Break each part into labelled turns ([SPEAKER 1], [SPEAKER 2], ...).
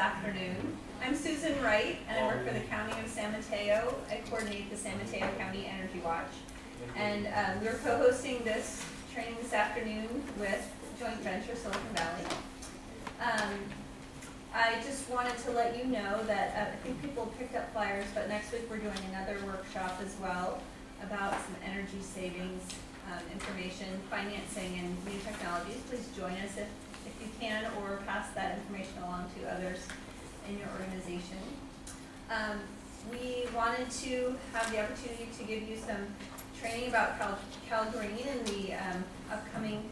[SPEAKER 1] afternoon. I'm Susan Wright, and I work for the County of San Mateo. I coordinate the San Mateo County Energy Watch. And we're co-hosting this training this afternoon with joint venture Silicon Valley. I just wanted to let you know that I think people picked up flyers, but next week we're doing another workshop as well about some energy savings information, financing, and new technologies. Please join us if you can, or pass that information along to others in your organization. We wanted to have the opportunity to give you some training about CALGreen and the upcoming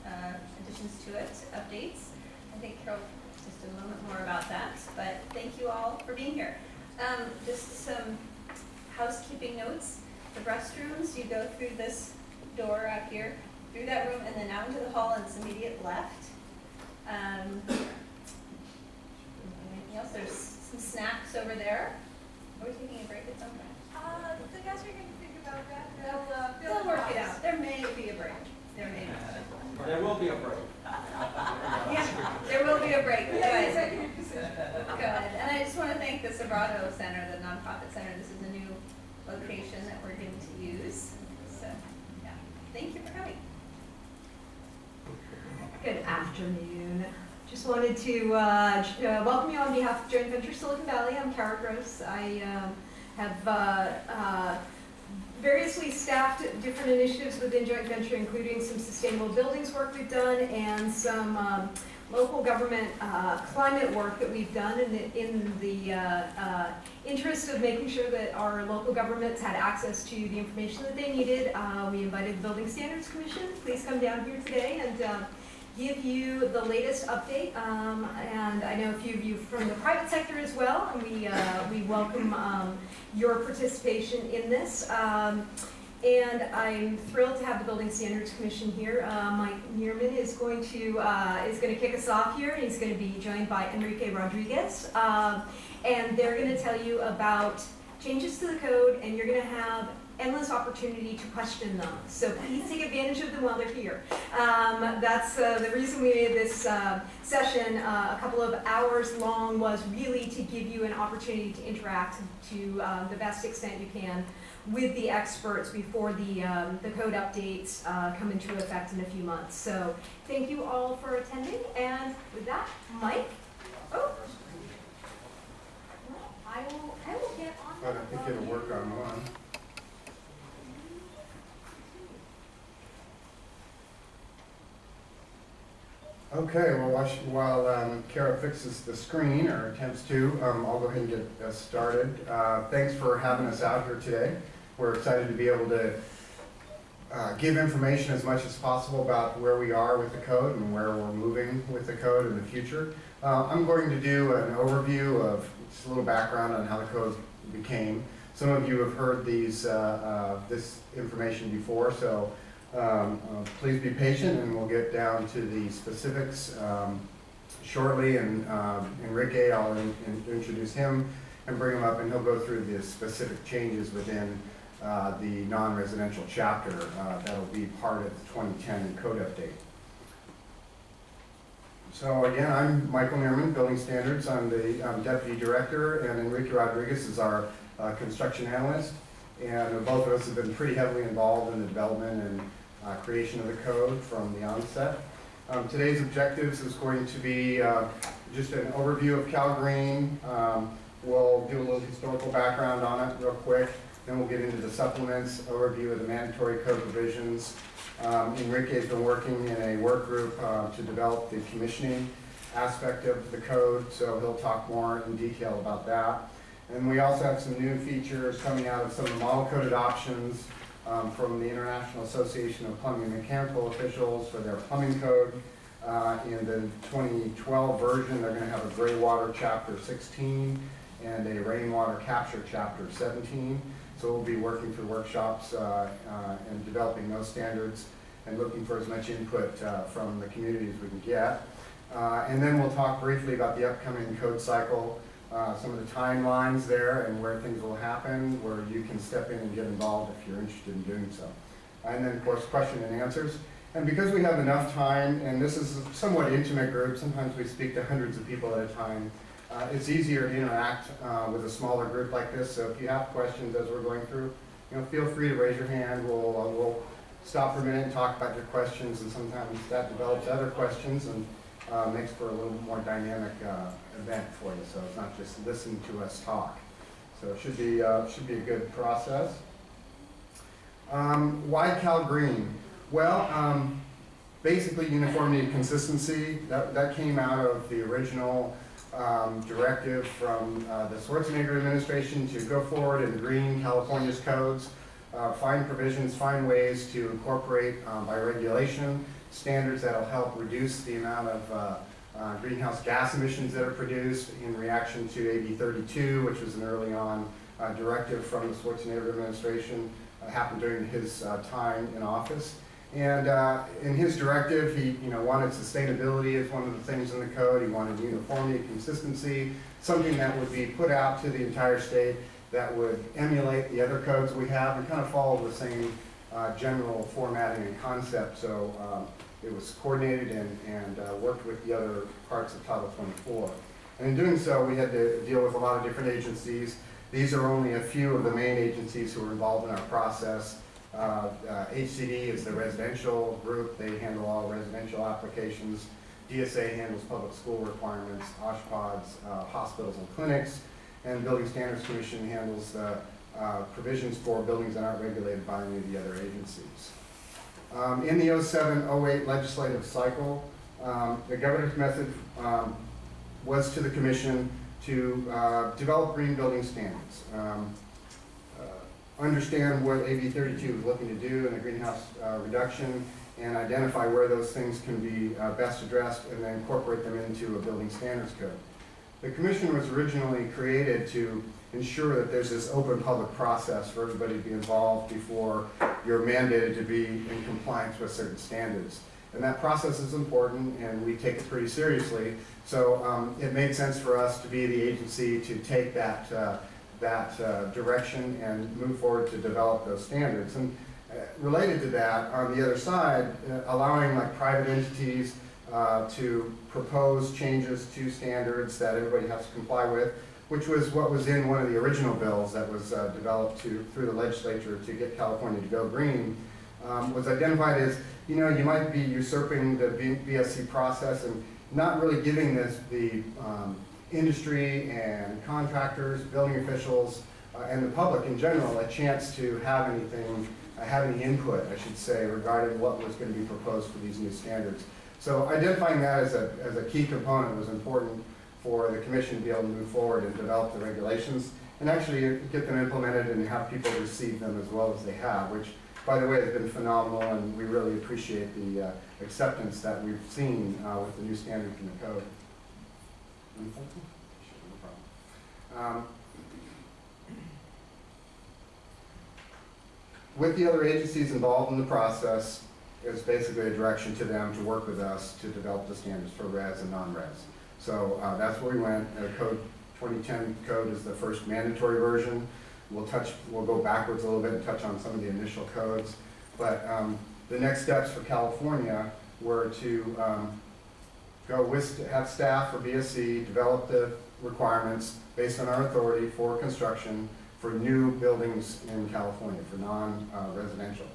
[SPEAKER 1] additions to it, updates. I think Carol just a moment more about that, but thank you all for being here. Just some housekeeping notes. The restrooms, you go through this door out here, through that room, and then out into the hall, and it's immediate left. Anything else? There's some snacks over there. Are we taking a break at some point?
[SPEAKER 2] The guys are going to think about that.
[SPEAKER 1] They'll work it out. There may be a break. There may be.
[SPEAKER 3] There will be a break.
[SPEAKER 1] Yeah, there will be a break. Good. Good. And I just want to thank the Sobrado Center, the nonprofit center. This is a new location that we're going to use. So, yeah. Thank you for coming.
[SPEAKER 4] Good afternoon. Just wanted to welcome you on behalf of Joint Venture Silicon Valley. I'm Kara Gross. I have variously staffed different initiatives within Joint Venture, including some sustainable buildings work we've done and some local government climate work that we've done in the interest of making sure that our local governments had access to the information that they needed. We invited the Building Standards Commission. Please come down here today and give you the latest update, and I know a few of you from the private sector as well, and we welcome your participation in this. And I'm thrilled to have the Building Standards Commission here. Michael Nearman is going to kick us off here, and he's going to be joined by Enrique Rodriguez, and they're going to tell you about changes to the code, and you're going to have endless opportunity to question them. So please take advantage of them while they're here. That's the reason we made this session a couple of hours long, was really to give you an opportunity to interact to the best extent you can with the experts before the code updates come into effect in a few months. So thank you all for attending, and with that, Mike. Oh, I will get on.
[SPEAKER 5] But I think it'll work on one. Okay, well, while Kara fixes the screen, or attempts to, I'll go ahead and get us started. Thanks for having us out here today. We're excited to be able to give information as much as possible about where we are with the code and where we're moving with the code in the future. I'm going to do an overview of just a little background on how the code became. Some of you have heard this information before, so please be patient, and we'll get down to the specifics shortly. And Enrique, I'll introduce him and bring him up, and he'll go through the specific changes within the non-residential chapter that'll be part of the 2010 code update. So again, I'm Michael Nearman, Building Standards. I'm the Deputy Director, and Enrique Rodriguez is our Construction Analyst. And both of us have been pretty heavily involved in the development and creation of the code from the onset. Today's objectives is going to be just an overview of CALGreen. We'll do a little historical background on it real quick. Then we'll get into the supplements, overview of the mandatory code provisions. Enrique has been working in a work group to develop the commissioning aspect of the code, so he'll talk more in detail about that. And we also have some new features coming out of some of the model code adoptions from the International Association of Plumbing and Mechanical Officials for their plumbing code. In the 2012 version, they're going to have a gray water chapter 16 and a rainwater capture chapter 17. So we'll be working through workshops and developing those standards and looking for as much input from the community as we can get. And then we'll talk briefly about the upcoming code cycle, some of the timelines there and where things will happen, where you can step in and get involved if you're interested in doing so. And then, of course, question and answers. And because we have enough time, and this is a somewhat intimate group, sometimes we speak to hundreds of people at a time, it's easier to interact with a smaller group like this. So if you have questions as we're going through, feel free to raise your hand. We'll stop for a minute and talk about your questions, and sometimes that develops other questions and makes for a little more dynamic event for you. So it's not just listen to us talk. So it should be a good process. Why CALGreen? Well, basically uniformity and consistency. That came out of the original directive from the Schwarzenegger administration to go forward and green California's codes, find provisions, find ways to incorporate by regulation standards that will help reduce the amount of greenhouse gas emissions that are produced in reaction to AB 32, which was an early on directive from the Schwarzenegger administration, happened during his time in office. And in his directive, he wanted sustainability as one of the things in the code. He wanted uniformity, consistency, something that would be put out to the entire state that would emulate the other codes we have and kind of follow the same general formatting and concept. So it was coordinated and worked with the other parts of Title 24. And in doing so, we had to deal with a lot of different agencies. These are only a few of the main agencies who are involved in our process. HCD is the residential group. They handle all residential applications. DSA handles public school requirements, OSHPODs, hospitals and clinics, and Building Standards Commission handles the provisions for buildings that aren't regulated by any of the other agencies. In the 07-08 legislative cycle, the governor's message was to the commission to develop green building standards. Understand what AB 32 is looking to do in the greenhouse reduction, and identify where those things can be best addressed, and then incorporate them into a building standards code. The commission was originally created to ensure that there's this open public process for everybody to be involved before you're mandated to be in compliance with certain standards. And that process is important, and we take it pretty seriously. So it made sense for us to be the agency to take that direction and move forward to develop those standards. And related to that, on the other side, allowing like private entities to propose changes to standards that everybody has to comply with, which was what was in one of the original bills that was developed through the legislature to get California to go green, was identified as, you might be usurping the BSC process and not really giving the industry and contractors, building officials, and the public in general a chance to have any input, I should say, regarding what was going to be proposed for these new standards. So identifying that as a key component was important for the commission to be able to move forward and develop the regulations and actually get them implemented and have people receive them as well as they have, which, by the way, has been phenomenal, and we really appreciate the acceptance that we've seen with the new standards in the code. With the other agencies involved in the process, it's basically a direction to them to work with us to develop the standards for res and non-res. So that's where we went. Code 2010 code is the first mandatory version. We'll go backwards a little bit and touch on some of the initial codes. But the next steps for California were to have staff for BSC develop the requirements based on our authority for construction for new buildings in California, for non-residential.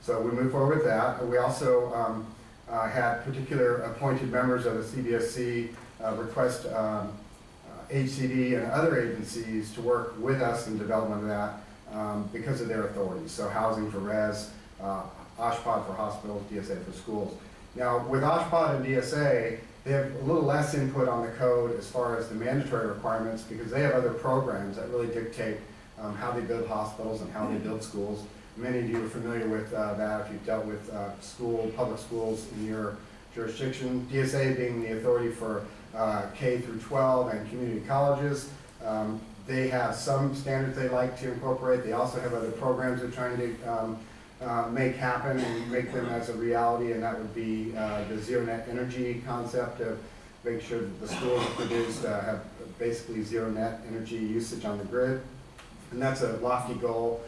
[SPEAKER 5] So we moved forward with that. We also had particular appointed members of the CBSC request HCD and other agencies to work with us in development of that because of their authority. So housing for res, OSHPOD for hospitals, DSA for schools. Now with OSHPOD and DSA, they have a little less input on the code as far as the mandatory requirements because they have other programs that really dictate how they build hospitals and how they build schools. Many of you are familiar with that if you've dealt with public schools in your jurisdiction. DSA being the authority for K through 12 and community colleges. They have some standards they like to incorporate. They also have other programs they're trying to make happen and make them as a reality, and that would be the zero net energy concept of make sure that the schools produced have basically zero net energy usage on the grid. And that's a lofty goal.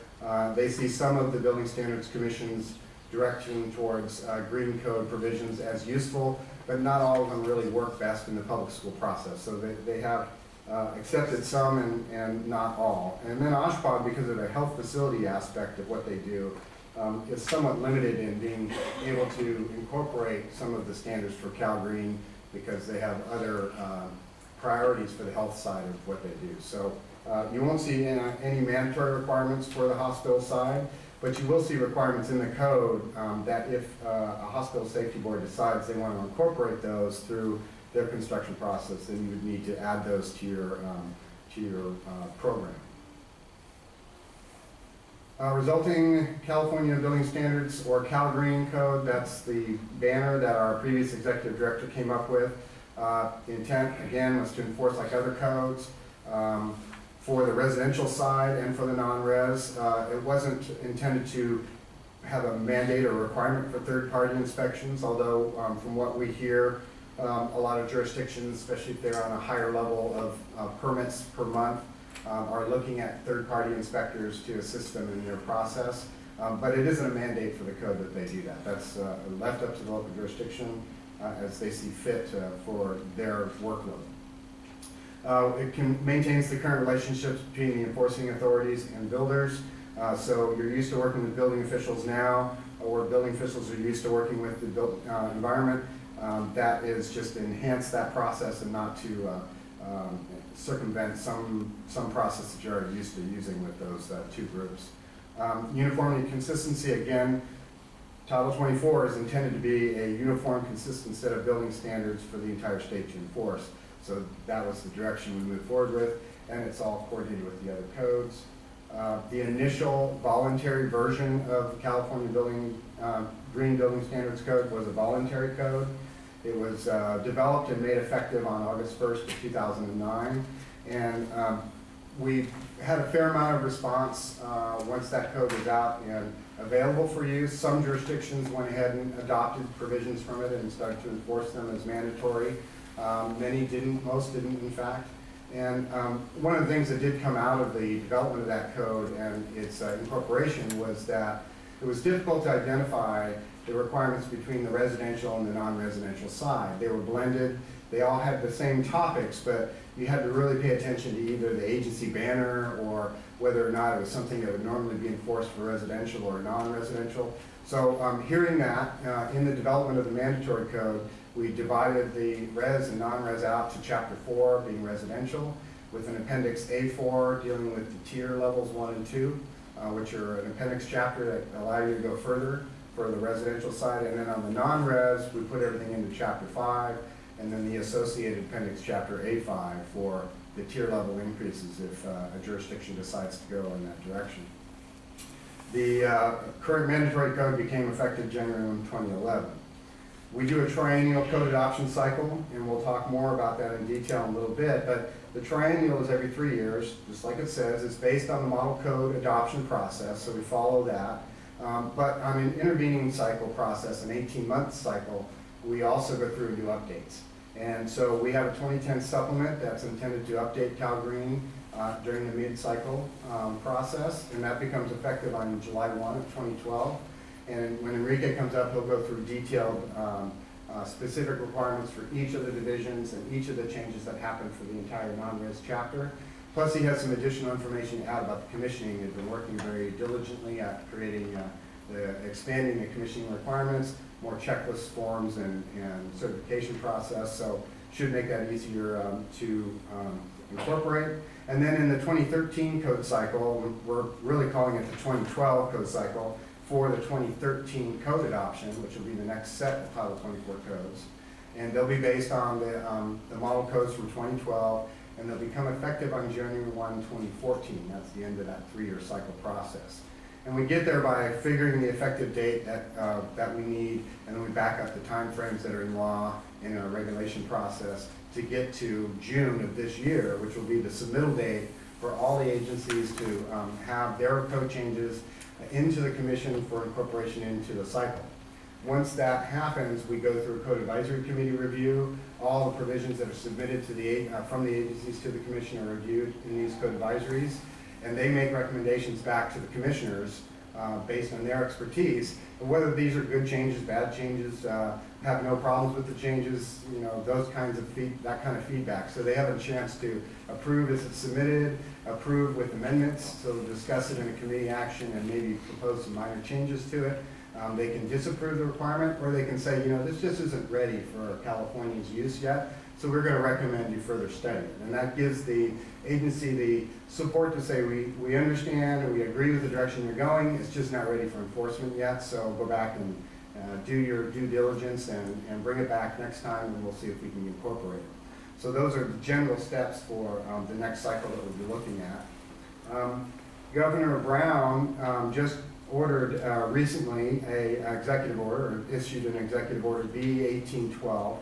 [SPEAKER 5] They see some of the Building Standards Commission's direction towards green code provisions as useful, but not all of them really work best in the public school process. So they have accepted some and not all. And then OSHPD, because of the health facility aspect of what they do, is somewhat limited in being able to incorporate some of the standards for CALGreen because they have other priorities for the health side of what they do. So you won't see any mandatory requirements for the hospital side, but you will see requirements in the code that if a hospital safety board decides they want to incorporate those through their construction process, then you would need to add those to your program. Resulting California Building Standards, or CALGreen code, that's the banner that our previous executive director came up with. The intent, again, was to enforce like other codes for the residential side and for the non-res. It wasn't intended to have a mandate or requirement for third-party inspections, although from what we hear, a lot of jurisdictions, especially if they're on a higher level of permits per month, are looking at third-party inspectors to assist them in their process. But it isn't a mandate for the code that they do that. That's left up to the local jurisdiction as they see fit for their workload. It maintains the current relationships between the enforcing authorities and builders. So you're used to working with building officials now, or building officials are used to working with the built environment. That is just to enhance that process and not to circumvent some process that you're already used to using with those two groups. Uniformity and consistency, again, Title 24 is intended to be a uniform, consistent set of building standards for the entire state to enforce. So that was the direction we moved forward with, and it's all coordinated with the other codes. The initial voluntary version of the California Green Building Standards Code was a voluntary code. It was developed and made effective on August 1st of 2009, and we had a fair amount of response once that code was out and available for use. Some jurisdictions went ahead and adopted provisions from it and started to enforce them as mandatory. Many didn't, most didn't in fact. And one of the things that did come out of the development of that code and its incorporation was that it was difficult to identify the requirements between the residential and the non-residential side. They were blended, they all had the same topics, but you had to really pay attention to either the agency banner or whether or not it was something that would normally be enforced for residential or non-residential. So hearing that in the development of the mandatory code, we divided the res and non-res out to Chapter 4, being residential, with an Appendix A4 dealing with the tier levels 1 and 2, which are an appendix chapter that allow you to go further for the residential side. And then on the non-res, we put everything into Chapter 5, and then the associated appendix chapter A5 for the tier level increases if a jurisdiction decides to go in that direction. The current mandatory code became effective January 1, 2011. We do a triennial code adoption cycle, and we'll talk more about that in detail in a little bit, but the triennial is every 3 years, just like it says. It's based on the model code adoption process, so we follow that. But on an intervening cycle process, an 18-month cycle, we also go through new updates. And so we have a 2010 supplement that's intended to update CALGreen during the mid-cycle process, and that becomes effective on July 1 of 2012. And when Enrique comes up, he'll go through detailed specific requirements for each of the divisions and each of the changes that happen for the entire non-res chapter. Plus, he has some additional information to add about the commissioning. They've been working very diligently at creating, expanding the commissioning requirements, more checklist forms and certification process, so should make that easier to incorporate. And then in the 2013 code cycle, we're really calling it the 2012 code cycle, for the 2013 code adoption, which will be the next set of Title 24 codes. And they'll be based on the model codes from 2012, and they'll become effective on January 1, 2014. That's the end of that 3-year cycle process. And we get there by figuring the effective date that we need, and then we back up the time frames that are in law and in our regulation process to get to June of this year, which will be the submittal date for all the agencies to have their code changes into the commission for incorporation into the cycle. Once that happens, we go through a code advisory committee review. All the provisions that are submitted to the from the agencies to the commission are reviewed in these code advisories, and they make recommendations back to the commissioners based on their expertise. And whether these are good changes, bad changes, have no problems with the changes, you know, those kinds of that kind of feedback. So they have a chance to approve as it's submitted, approve with amendments, so they'll discuss it in a committee action and maybe propose some minor changes to it. They can disapprove the requirement, or they can say, you know, this just isn't ready for California's use yet, so we're going to recommend you further study it. And that gives the agency the support to say, we understand and we agree with the direction you're going, it's just not ready for enforcement yet, so go back and do your due diligence and bring it back next time, and we'll see if we can incorporate it. So those are the general steps for the next cycle that we'll be looking at. Governor Brown just ordered recently an executive order, or issued an executive order B-1812,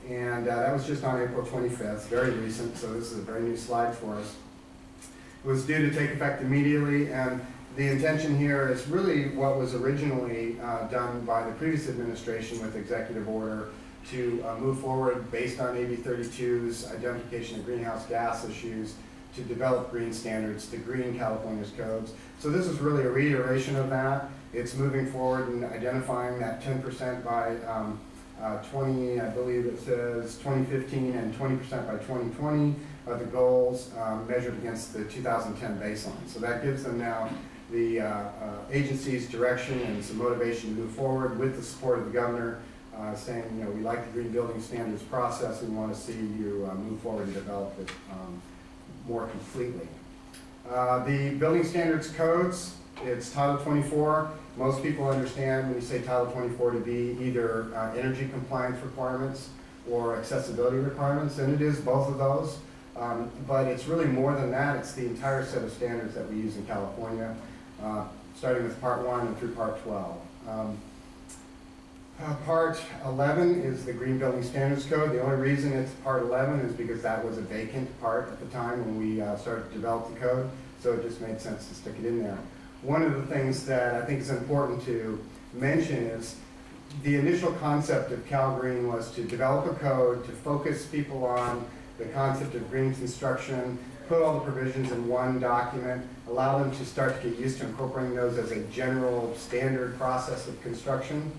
[SPEAKER 5] and that was just on April 25th, very recent, so this is a very new slide for us. It was due to take effect immediately, and the intention here is really what was originally done by the previous administration with executive order to move forward based on AB 32's identification of greenhouse gas issues to develop green standards, to green California's codes. So this is really a reiteration of that. It's moving forward and identifying that 10% by 20, I believe it says 2015, and 20% by 2020 are the goals measured against the 2010 baseline. So that gives them now the agency's direction and some motivation to move forward with the support of the governor, saying, you know, we like the green building standards process and we want to see you move forward and develop it more completely. The building standards codes, it's Title 24. Most people understand when you say Title 24 to be either energy compliance requirements or accessibility requirements, and it is both of those. But it's really more than that. It's the entire set of standards that we use in California, starting with Part 1 and through Part 12. Part 11 is the Green Building Standards Code. The only reason it's Part 11 is because that was a vacant part at the time when we started to develop the code, so it just made sense to stick it in there. One of the things that I think is important to mention is the initial concept of CALGreen was to develop a code to focus people on the concept of green construction, put all the provisions in one document, allow them to start to get used to incorporating those as a general standard process of construction.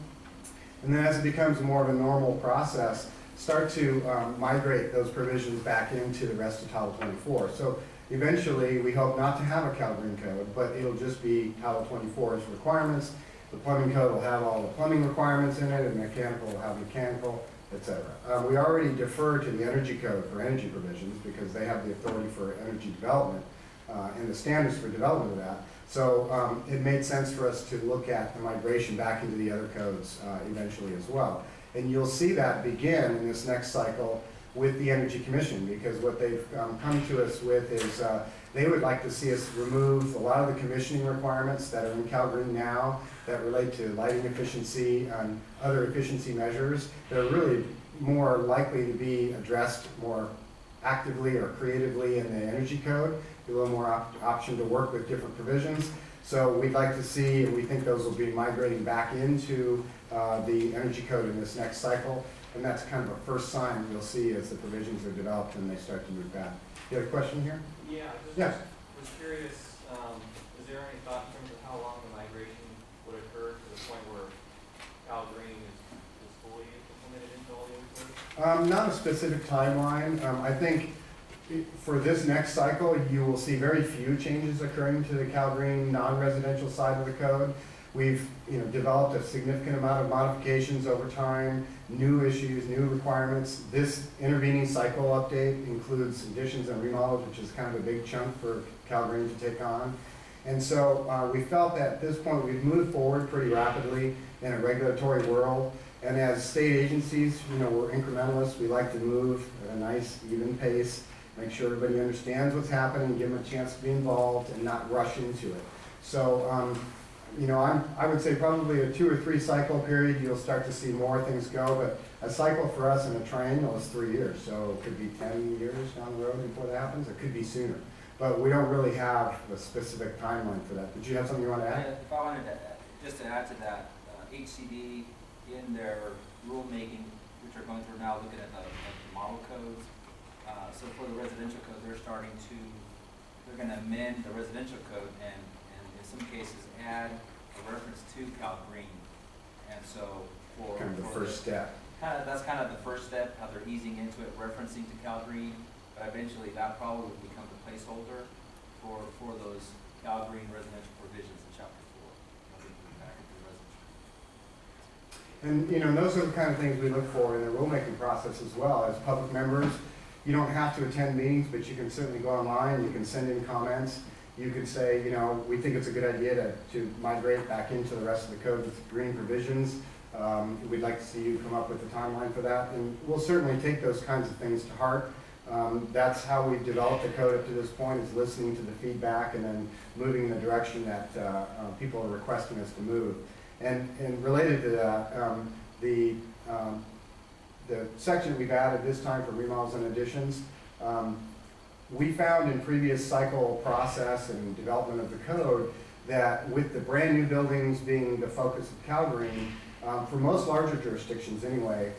[SPEAKER 5] And then as it becomes more of a normal process, start to migrate those provisions back into the rest of Title 24. So eventually, we hope not to have a CALGreen code, but it'll just be Title 24's requirements. The plumbing code will have all the plumbing requirements in it, and mechanical will have mechanical, etc. We already defer to the energy code for energy provisions because they have the authority for energy development and the standards for development of that. So it made sense for us to look at the migration back into the other codes eventually as well. And you'll see that begin in this next cycle with the Energy Commission, because what they've come to us with is they would like to see us remove a lot of the commissioning requirements that are in CALGreen now that relate to lighting efficiency and other efficiency measures that are really more likely to be addressed more actively or creatively in the energy code, a little more option to work with different provisions. So we'd like to see, and we think those will be migrating back into the energy code in this next cycle. And that's kind of a first sign you'll see as the provisions are developed and they start to move back. You have a question here?
[SPEAKER 3] Yeah,
[SPEAKER 5] Yeah.
[SPEAKER 3] was curious, is there any thought in terms of how long the migration would occur to the point where CALGreen is fully implemented into all the other codes?
[SPEAKER 5] Not a specific timeline. I think for this next cycle, you will see very few changes occurring to the CALGreen non-residential side of the code. We've developed a significant amount of modifications over time, new issues, new requirements. This intervening cycle update includes additions and remodels, which is kind of a big chunk for CALGreen to take on. And so we felt that at this point we've moved forward pretty rapidly in a regulatory world. And as state agencies, we're incrementalists. We like to move at a nice, even pace, make sure everybody understands what's happening, give them a chance to be involved, and not rush into it. So, I would say probably a 2 or 3 cycle period, you'll start to see more things go, but a cycle for us in a triennial is 3 years, so it could be 10 years down the road before that happens, it could be sooner. But we don't really have a specific timeline for that. Did you have something you want to add?
[SPEAKER 6] If I wanted to, just to add to that, HCD in their rulemaking, which are going through now, looking at the model codes, so for the residential code, they're going to amend the residential code and in some cases add reference to CALGreen. And so for
[SPEAKER 5] Kind of the first step.
[SPEAKER 6] That's kind of the first step, how they're easing into it, referencing to CALGreen. But eventually that probably will become the placeholder for those CALGreen residential provisions in Chapter 4. Back into the residential.
[SPEAKER 5] And you know, those are the kind of things we look for in the rulemaking process as well. As public members, you don't have to attend meetings, but you can certainly go online, you can send in comments. You could say, you know, we think it's a good idea to migrate back into the rest of the code with green provisions. We'd like to see you come up with a timeline for that. And we'll certainly take those kinds of things to heart. That's how we've developed the code up to this point, is listening to the feedback and then moving in the direction that people are requesting us to move. And related to that, the section we've added this time for remodels and additions, we found in previous cycle process and development of the code that with the brand new buildings being the focus of CALGreen, for most larger jurisdictions anyway,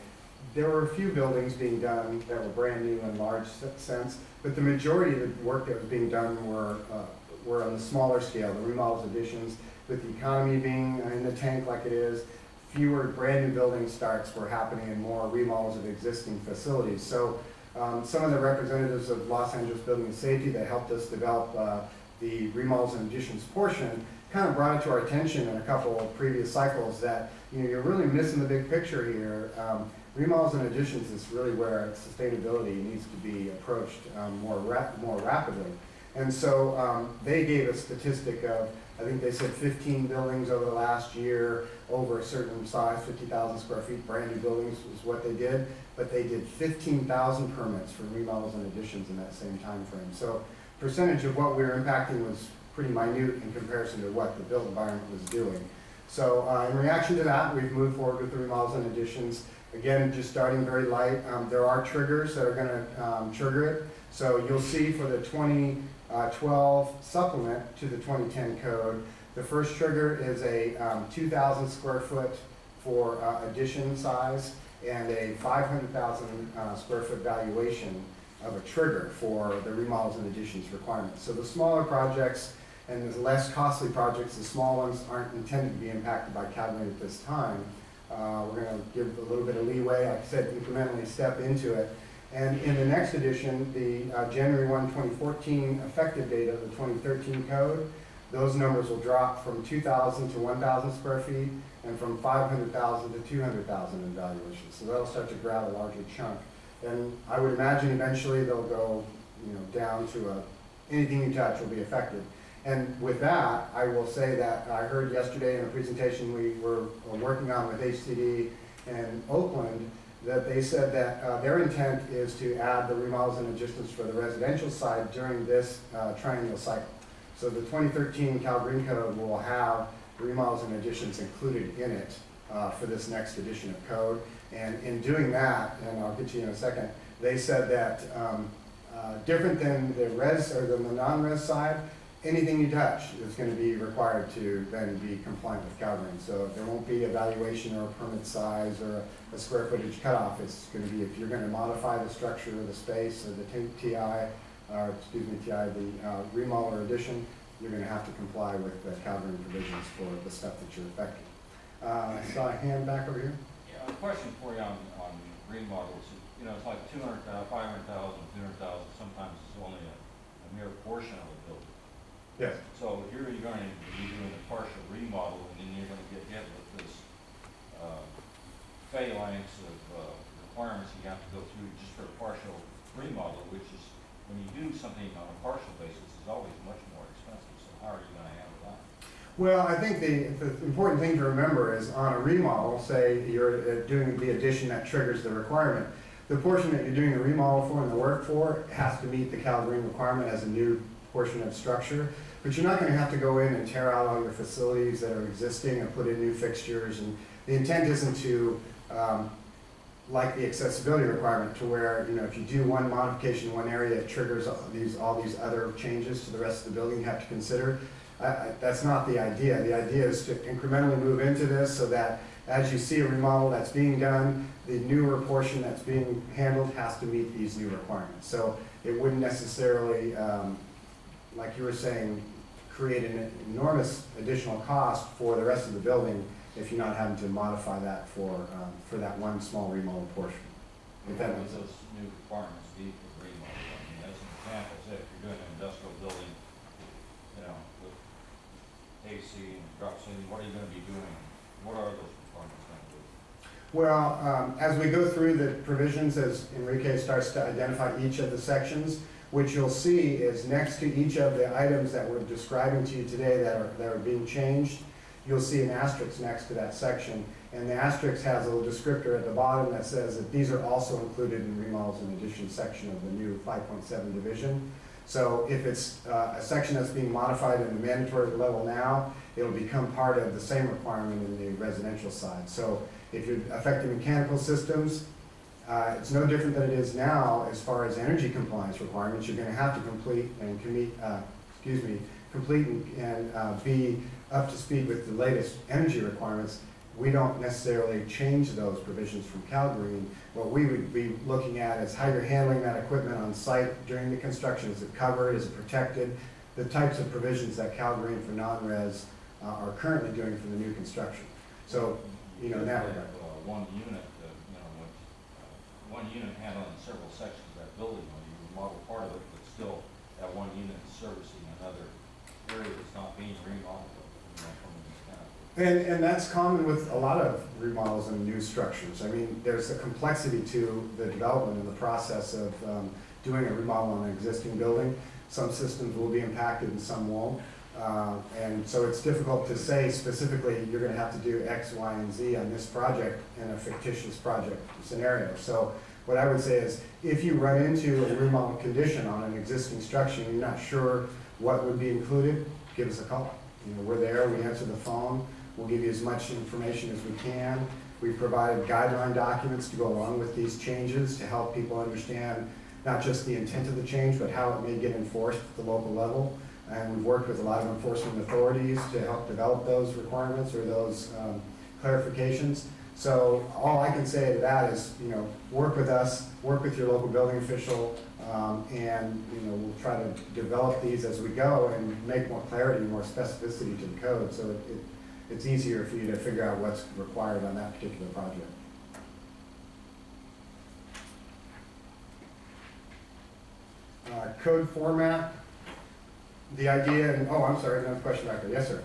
[SPEAKER 5] there were a few buildings being done that were brand new in large sense, but the majority of the work that was being done were on the smaller scale, the remodels, additions. With the economy being in the tank like it is, fewer brand new building starts were happening and more remodels of existing facilities. So some of the representatives of Los Angeles Building and Safety that helped us develop the remodels and additions portion kind of brought it to our attention in a couple of previous cycles that, you know, you're really missing the big picture here. Remodels and additions is really where sustainability needs to be approached more rapidly. And so they gave a statistic of, I think they said 15 buildings over the last year over a certain size, 50,000 square feet, brand new buildings is what they did, but they did 15,000 permits for remodels and additions in that same time frame. So percentage of what we were impacting was pretty minute in comparison to what the built environment was doing. So in reaction to that, we've moved forward with the remodels and additions. Again, just starting very light. There are triggers that are going to trigger it. So you'll see for the 2012 supplement to the 2010 code, the first trigger is a 2,000 square foot for addition size and a 500,000 square foot valuation of a trigger for the remodels and additions requirements. So the smaller projects and the less costly projects, the small ones, aren't intended to be impacted by CALGreen at this time. We're going to give a little bit of leeway, like I said, incrementally step into it. And in the next edition, the January 1, 2014 effective date of the 2013 code, those numbers will drop from 2,000 to 1,000 square feet and from 500,000 to 200,000 in valuation. So that'll start to grab a larger chunk. And I would imagine eventually they'll go, you know, down to anything you touch will be affected. And with that, I will say that I heard yesterday in a presentation we were working on with HCD in Oakland that they said that their intent is to add the remodels and additions for the residential side during this triennial cycle. So the 2013 CALGreen code will have remodels and additions included in it for this next edition of code. And in doing that, and I'll get to you in a second, they said that different than the res or the non-res side, anything you touch is going to be required to then be compliant with CALGreen. So there won't be a valuation or a permit size or a square footage cutoff. It's going to be if you're going to modify the structure of the space or the TI, the remodel or addition, you're going to have to comply with the CALGreen provisions for the stuff that you're affecting. I saw a hand back over here.
[SPEAKER 7] Yeah, a question for you on remodels. You know, it's like 200,000, 500,000, 200,000. Sometimes it's only a mere portion of a building.
[SPEAKER 5] Yes.
[SPEAKER 7] So here you're going to be doing a partial remodel, and then you're going to get hit with this phalanx of requirements you have to go through just for a partial remodel, which is, when you do something on a partial basis, is always much more expensive. So how are you going to handle that?
[SPEAKER 5] Well, I think the important thing to remember is on a remodel, say you're doing the addition that triggers the requirement, the portion that you're doing the remodel for and the work for has to meet the CALGreen requirement as a new portion of structure. But you're not going to have to go in and tear out all your facilities that are existing and put in new fixtures. And the intent isn't to, like the accessibility requirement, to where, you know, if you do one modification in one area, it triggers all these other changes to the rest of the building you have to consider. That's not the idea. The idea is to incrementally move into this so that as you see a remodel that's being done, the newer portion that's being handled has to meet these new requirements. So it wouldn't necessarily, like you were saying, create an enormous additional cost for the rest of the building if you're not having to modify that for that one small remodel portion. If that makes sense.
[SPEAKER 7] Those new requirements be for remodel? I mean, as an example, say if you're doing an industrial building, you know, with AC and drop ceiling, what are you going to be doing? What are those requirements going to be?
[SPEAKER 5] Well, as we go through the provisions, as Enrique starts to identify each of the sections, what you'll see is next to each of the items that we're describing to you today that are being changed, you'll see an asterisk next to that section. And the asterisk has a little descriptor at the bottom that says that these are also included in remodels and additions section of the new 5.7 division. So if it's a section that's being modified in the mandatory level now, it'll become part of the same requirement in the residential side. So if you're affecting mechanical systems, it's no different than it is now as far as energy compliance requirements. You're going to have to complete and be up to speed with the latest energy requirements. We don't necessarily change those provisions from CALGreen. What we would be looking at is how you're handling that equipment on site during the construction. Is it covered? Is it protected? The types of provisions that CALGreen for non-res are currently doing for the new construction. So, you know, in that regard.
[SPEAKER 7] One unit, one unit handling several sections of that building, when you remodel part of it, but still that one unit is servicing another area that's not being remodeled.
[SPEAKER 5] And that's common with a lot of remodels and new structures. I mean, there's a complexity to the development and the process of doing a remodel on an existing building. Some systems will be impacted and some won't. And so it's difficult to say specifically you're going to have to do X, Y, and Z on this project in a fictitious project scenario. So what I would say is if you run into a remodel condition on an existing structure and you're not sure what would be included, give us a call. You know, we're there, we answer the phone, we'll give you as much information as we can. We've provided guideline documents to go along with these changes to help people understand not just the intent of the change, but how it may get enforced at the local level. And we've worked with a lot of enforcement authorities to help develop those requirements or those clarifications. So all I can say to that is, you know, work with us, work with your local building official, and you know, we'll try to develop these as we go and make more clarity, more specificity to the code, so it's easier for you to figure out what's required on that particular project. Code format. The idea, and oh, I'm sorry, another question back there. Yes, sir.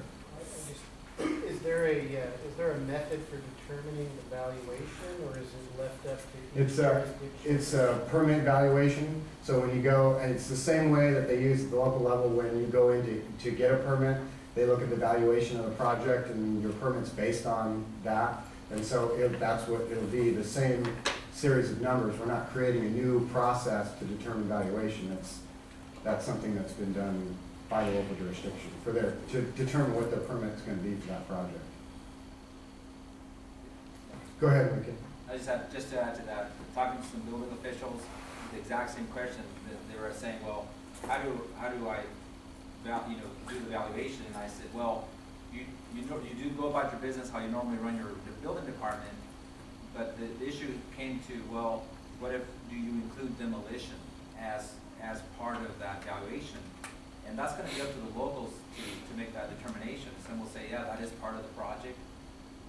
[SPEAKER 8] Is there a method for determining the valuation, or is it left up to each jurisdiction?
[SPEAKER 5] It's a permit valuation. So when you go, and it's the same way that they use at the local level when you go in to get a permit, they look at the valuation of the project, and your permit's based on that. And so that's what it'll be, the same series of numbers. We're not creating a new process to determine valuation. That's something that's been done by the local jurisdiction to determine what their permit's going to be for that project. Go ahead, Michael.
[SPEAKER 6] I just to add to that, talking to some building officials, the exact same question. They were saying, well, how do I do the valuation? And I said, well, you do go about your business how you normally run your building department, but the issue came to, well, what if do you include demolition as part of that valuation? And that's going to be up to the locals to make that determination. Some will say, yeah, that is part of the project,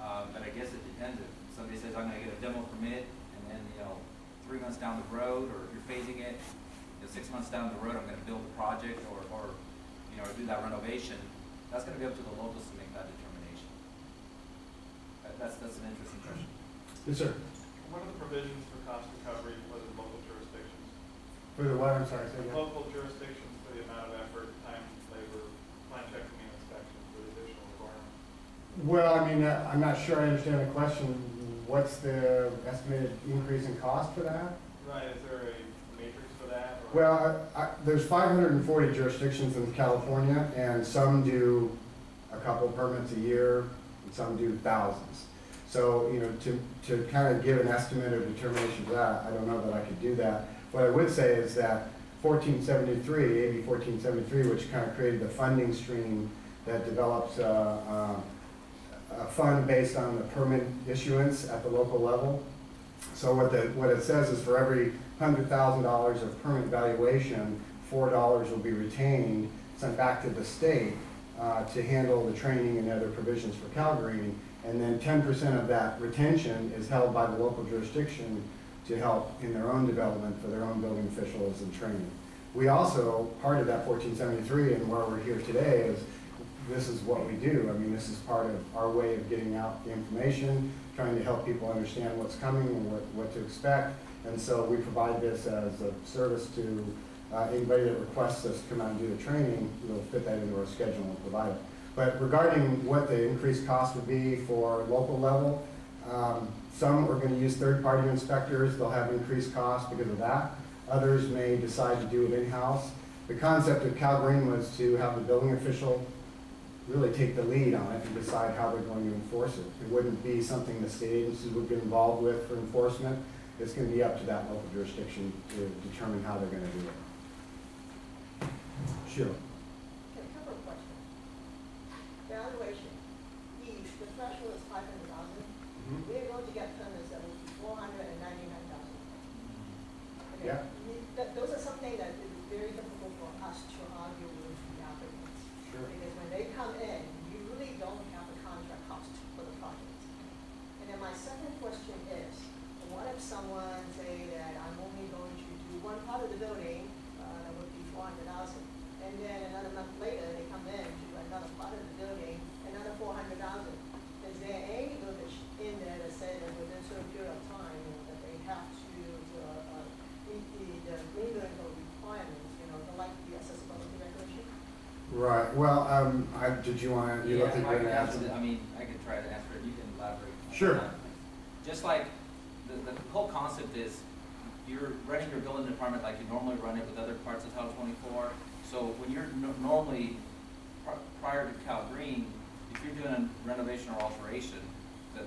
[SPEAKER 6] but I guess it depends. If somebody says, I'm going to get a demo permit, and then 3 months down the road, or if you're phasing it, 6 months down the road, I'm going to build the project, or do that renovation. That's going to be up to the locals to make that determination. That's an interesting question.
[SPEAKER 5] Yes, sir.
[SPEAKER 3] What are the provisions for cost recovery for the local jurisdictions?
[SPEAKER 5] For the what? I'm sorry. Say again.
[SPEAKER 3] Local jurisdictions for the amount of effort, time, labor, plan checking, and inspection for the additional requirement.
[SPEAKER 5] Well, I mean, I'm not sure I understand the question. What's the estimated increase in cost for that?
[SPEAKER 3] Right. Is there a matrix for that? Or?
[SPEAKER 5] Well, there's 540 jurisdictions in California, and some do a couple permits a year, and some do thousands. So, to kind of give an estimate or determination for that, I don't know that I could do that. What I would say is that 1473, AB 1473, which kind of created the funding stream that develops a fund based on the permit issuance at the local level. So what it says is for every $100,000 of permit valuation, $4 will be retained sent back to the state to handle the training and other provisions for CALGreen, and then 10% of that retention is held by the local jurisdiction to help in their own development for their own building officials and training. We also, part of that 1473 and where we're here today is this is what we do. I mean, this is part of our way of getting out the information, trying to help people understand what's coming and what to expect. And so we provide this as a service to anybody that requests us to come out and do the training. We'll fit that into our schedule and provide it. But regarding what the increased cost would be for local level, some are going to use third-party inspectors. They'll have increased costs because of that. Others may decide to do it in-house. The concept of CALGreen was to have the building official really take the lead on it and decide how they're going to enforce it. It wouldn't be something the state agencies would get involved with for enforcement. It's going to be up to that local jurisdiction to determine how they're going to do it. Sheila.
[SPEAKER 2] Okay, a couple of questions. Valuation. The threshold is 500,000. We're going to get permits that will be 499,000. Okay.
[SPEAKER 5] Yeah.
[SPEAKER 2] Those are something that is very difficult for us to argue with the applicants.
[SPEAKER 5] Sure.
[SPEAKER 2] Because when they come in, you really don't have a contract cost for the project. And then my second question is, what if someone say that I'm only going to do one part of the building, that would be 400,000, and then another month later they come in to do another part of the building, another 400,000. Is there any verbiage in there that says that within a certain period of time, that they have to meet the green building code requirements, like the accessibility regulation?
[SPEAKER 5] Right. Well, did you want to?
[SPEAKER 6] Yeah, I can answer that. I mean, I could try to answer it. You can elaborate.
[SPEAKER 5] Sure.
[SPEAKER 6] Just like the whole concept is, you're running your building department like you normally run it with other parts of Title 24. So when you're normally prior to CALGreen, if you're doing a renovation or alteration, the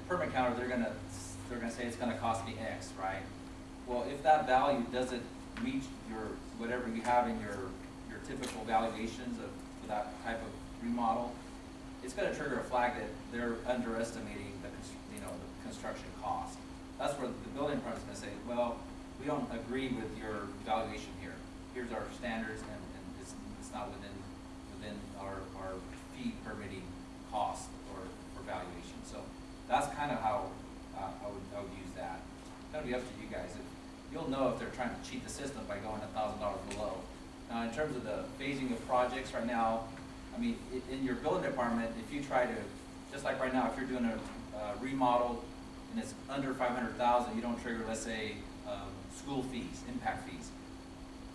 [SPEAKER 6] permit counter they're gonna say it's gonna cost me X, right? Well, if that value doesn't reach your whatever you have in your typical valuations for that type of remodel, it's going to trigger a flag that they're underestimating the construction cost. That's where the building department's going to say, well, we don't agree with your valuation here. Here's our standards, and it's not within our fee permitting cost or valuation. So that's kind of how I would use that. It's going to be up to you guys. You'll know if they're trying to cheat the system by going $1,000 below. Now, in terms of the phasing of projects right now, I mean, in your building department, if you try to, just like right now, if you're doing a remodel and it's under 500,000, you don't trigger, let's say, school fees, impact fees.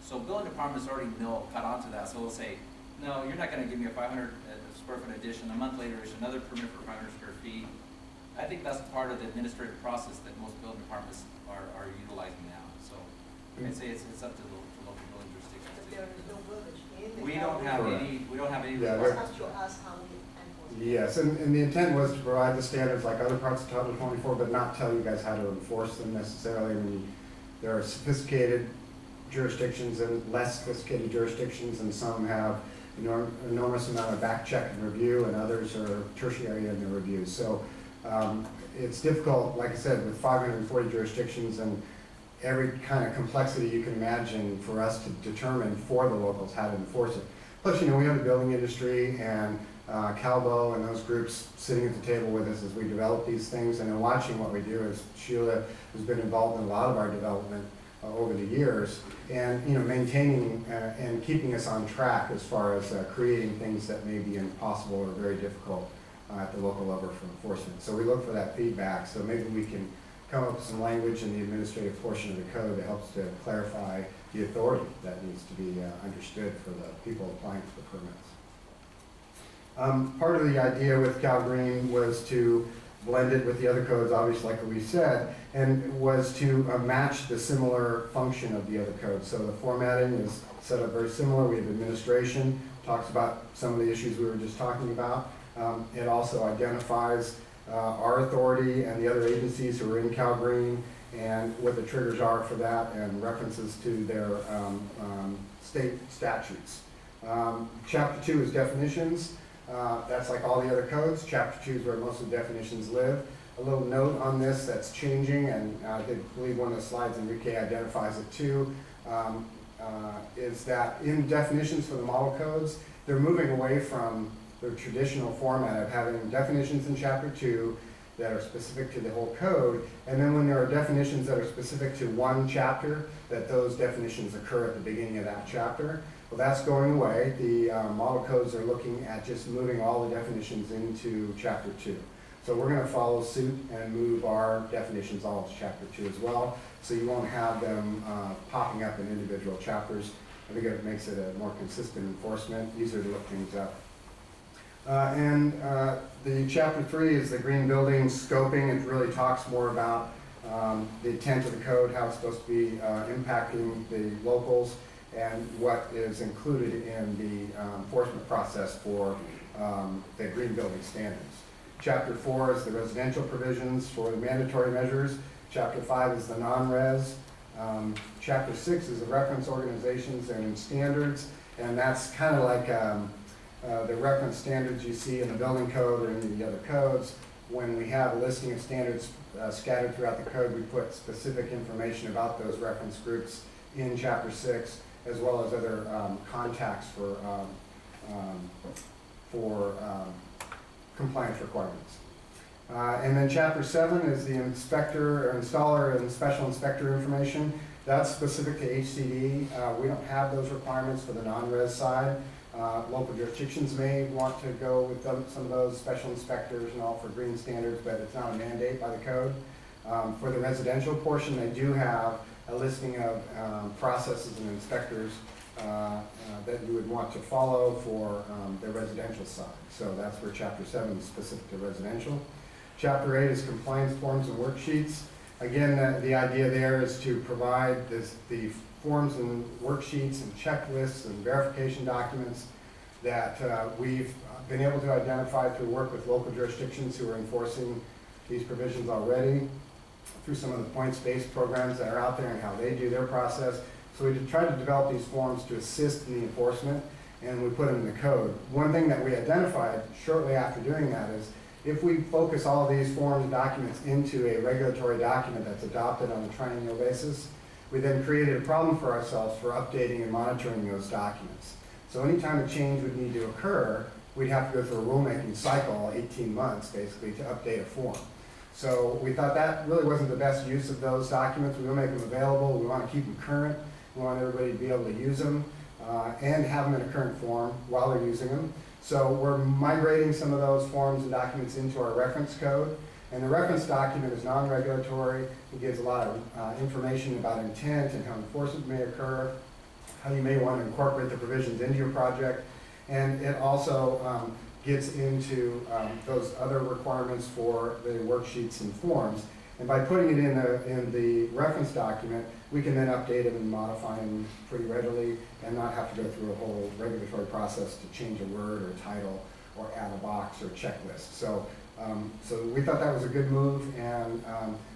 [SPEAKER 6] So building departments already caught on to that. So they'll say, no, you're not going to give me a 500 square foot addition. A month later, there's another permit for 500 square feet. I think that's part of the administrative process that most building departments are utilizing now. So I'd say it's up to the local building jurisdictions.
[SPEAKER 2] But there is no verbiage in the
[SPEAKER 6] We don't have any.
[SPEAKER 5] Yeah,
[SPEAKER 2] it's up to us how we enforce it.
[SPEAKER 5] Yes, and the intent was to provide the standards like other parts of Title 24, but not tell you guys how to enforce them necessarily. I mean, there are sophisticated jurisdictions and less sophisticated jurisdictions, and some have enormous amount of back check and review, and others are tertiary in their review. So it's difficult, like I said, with 540 jurisdictions and every kind of complexity you can imagine for us to determine for the locals how to enforce it. Plus, we have the building industry and CalBO and those groups sitting at the table with us as we develop these things, and then watching what we do. As Sheila has been involved in a lot of our development over the years, and maintaining and keeping us on track as far as creating things that may be impossible or very difficult at the local level for enforcement. So we look for that feedback. So maybe we can come up with some language in the administrative portion of the code that helps to clarify the authority that needs to be understood for the people applying for the permits. Part of the idea with CALGreen was to blend it with the other codes, obviously, like we said, and was to match the similar function of the other codes. So the formatting is set up very similar. We have administration, talks about some of the issues we were just talking about. It also identifies our authority and the other agencies who are in CALGreen and what the triggers are for that, and references to their state statutes. Chapter 2 is definitions. That's like all the other codes. Chapter 2 is where most of the definitions live. A little note on this that's changing, and I believe one of the slides Enrique identifies it too. is that in definitions for the model codes, they're moving away from the traditional format of having definitions in Chapter 2 that are specific to the whole code, and then when there are definitions that are specific to one chapter, that those definitions occur at the beginning of that chapter. Well, that's going away. The model codes are looking at just moving all the definitions into Chapter 2. So we're going to follow suit and move our definitions all to Chapter 2 as well, so you won't have them popping up in individual chapters. I think it makes it a more consistent enforcement, easier to look things up. The Chapter 3 is the green building scoping. It really talks more about the intent of the code, how it's supposed to be impacting the locals, and what is included in the enforcement process for the green building standards. Chapter 4 is the residential provisions for the mandatory measures. Chapter 5 is the non-res. Chapter 6 is the reference organizations and standards, and that's kind of like the reference standards you see in the building code or in the other codes. When we have a listing of standards scattered throughout the code, we put specific information about those reference groups in Chapter 6, as well as other contacts for compliance requirements. And then Chapter 7 is the inspector or installer and special inspector information. That's specific to HCD. We don't have those requirements for the non-res side. Local jurisdictions may want to go with some of those special inspectors and all for green standards, but it's not a mandate by the code. For the residential portion, they do have a listing of processes and inspectors that you would want to follow for the residential side. So that's where Chapter 7 is specific to residential. Chapter 8 is compliance forms and worksheets. Again, the idea there is to provide the forms and worksheets and checklists and verification documents that we've been able to identify through work with local jurisdictions who are enforcing these provisions already, through some of the points-based programs that are out there and how they do their process. So we tried to develop these forms to assist in the enforcement, and we put them in the code. One thing that we identified shortly after doing that is if we focus all of these forms and documents into a regulatory document that's adopted on a triennial basis, we then created a problem for ourselves for updating and monitoring those documents. So anytime a change would need to occur, we'd have to go through a rulemaking cycle, 18 months basically, to update a form. So we thought that really wasn't the best use of those documents. We want to make them available. We want to keep them current. We want everybody to be able to use them and have them in a current form while they're using them. So we're migrating some of those forms and documents into our reference code. And the reference document is non-regulatory. It gives a lot of information about intent and how enforcement may occur, how you may want to incorporate the provisions into your project. And it also gets into those other requirements for the worksheets and forms. And by putting it in the reference document, we can then update them and modify them pretty readily and not have to go through a whole regulatory process to change a word or a title or add a box or checklist. So we thought that was a good move, and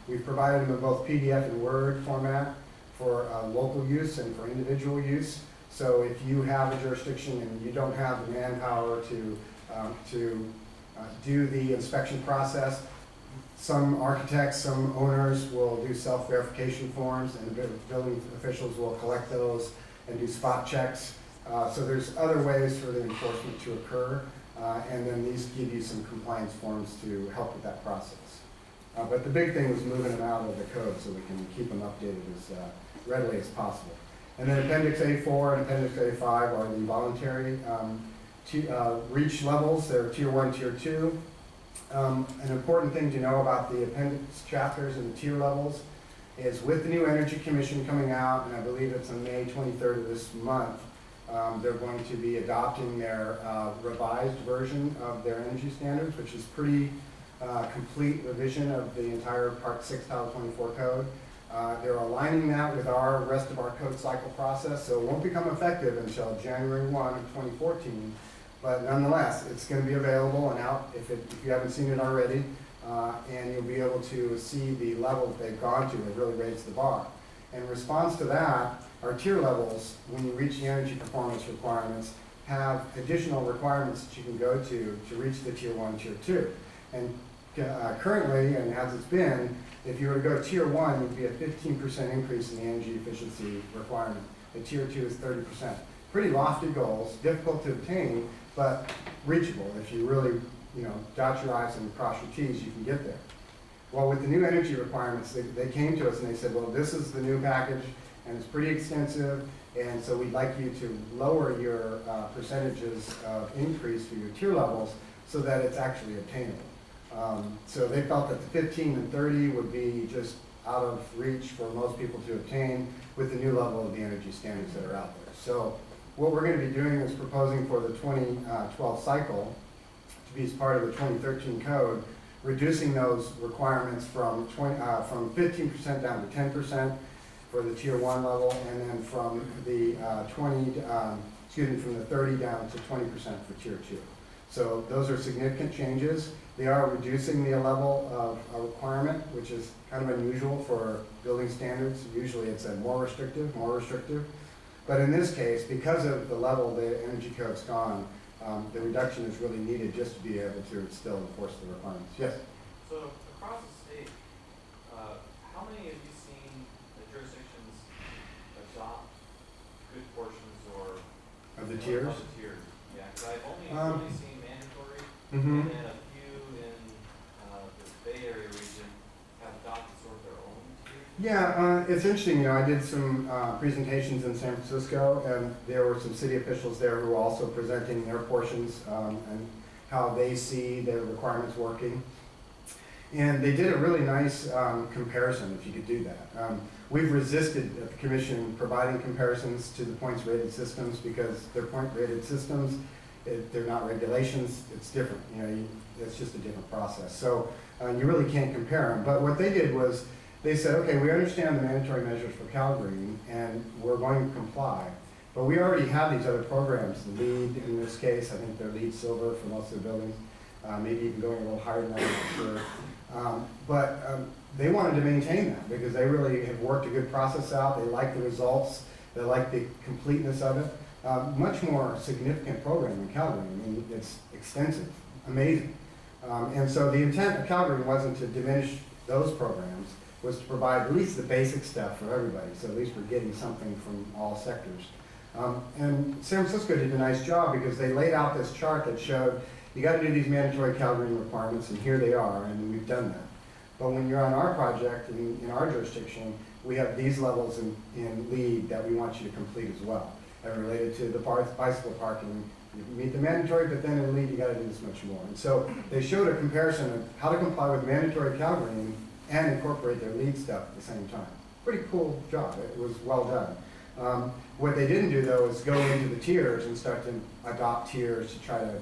[SPEAKER 5] we've provided them in both PDF and Word format for local use and for individual use. So if you have a jurisdiction and you don't have the manpower to do the inspection process, some architects, some owners will do self-verification forms, and the building officials will collect those and do spot checks. So there's other ways for the enforcement to occur, and then these give you some compliance forms to help with that process. But the big thing was moving them out of the code so we can keep them updated as readily as possible. And then Appendix A4 and Appendix A5 are the voluntary reach levels. They're Tier 1, Tier 2. An important thing to know about the appendix chapters and the tier levels is with the new Energy Commission coming out, and I believe it's on May 23rd of this month, they're going to be adopting their revised version of their energy standards, which is pretty complete revision of the entire Part 6 Title 24 code. They're aligning that with our rest of our code cycle process, so it won't become effective until January 1 of 2014. But nonetheless, it's going to be available and out if you haven't seen it already, and you'll be able to see the level that they've gone to. It really raised the bar. In response to that, our tier levels, when you reach the energy performance requirements, have additional requirements that you can go to reach the Tier 1, Tier 2. And currently, and as it's been, if you were to go Tier 1, it would be a 15% increase in the energy efficiency requirement. The tier 2 is 30%. Pretty lofty goals, difficult to obtain, but reachable. If you really, dot your I's and cross your T's, you can get there. Well, with the new energy requirements, they came to us and they said, well, this is the new package, and it's pretty extensive, and so we'd like you to lower your percentages of increase for your tier levels so that it's actually obtainable. So they felt that the 15 and 30 would be just out of reach for most people to obtain with the new level of the energy standards that are out there. So what we're going to be doing is proposing for the 2012 cycle to be as part of the 2013 code, reducing those requirements from 15% down to 10% for the tier 1 level, and then from the from the 30 down to 20% for tier 2. So those are significant changes. They are reducing the level of a requirement, which is kind of unusual for building standards. Usually it's a more restrictive. But in this case, because of the level the energy code's gone, the reduction is really needed just to be able to still enforce the requirements. Yes?
[SPEAKER 3] So across the state, how many have you seen the jurisdictions adopt good portions or
[SPEAKER 5] Of the tiers?
[SPEAKER 3] Of the tiers, yeah. Because I've only seen mandatory, and then a few in the Bay Area region have adopted sort of their own tiers.
[SPEAKER 5] Yeah, it's interesting. I did some presentations in San Francisco, and there were some city officials there who were also presenting their portions and how they see their requirements working. And they did a really nice comparison, if you could do that. We've resisted at the Commission providing comparisons to the points-rated systems because they're point-rated systems. They're not regulations. It's different. It's just a different process. So you really can't compare them. But what they did was they said, okay, we understand the mandatory measures for CALGreen, and we're going to comply. But we already have these other programs. The LEED, in this case, I think they're LEED Silver for most of the buildings. Maybe even going a little higher than that, I'm sure. They wanted to maintain that because they really have worked a good process out. They like the results. They like the completeness of it. Much more significant program than CALGreen. I mean, it's extensive, amazing. And so the intent of CALGreen wasn't to diminish those programs, was to provide at least the basic stuff for everybody. So at least we're getting something from all sectors. And San Francisco did a nice job because they laid out this chart that showed you got to do these mandatory CALGreen requirements, and here they are, and we've done that. But when you're on our project, in our jurisdiction, we have these levels in LEED that we want you to complete as well. And related to the bicycle parking, you meet the mandatory, but then in LEED you got to do this much more. And so they showed a comparison of how to comply with mandatory CALGreen and incorporate their LEED stuff at the same time. Pretty cool job. It was well done. What they didn't do, though, is go into the tiers and start to adopt tiers to try to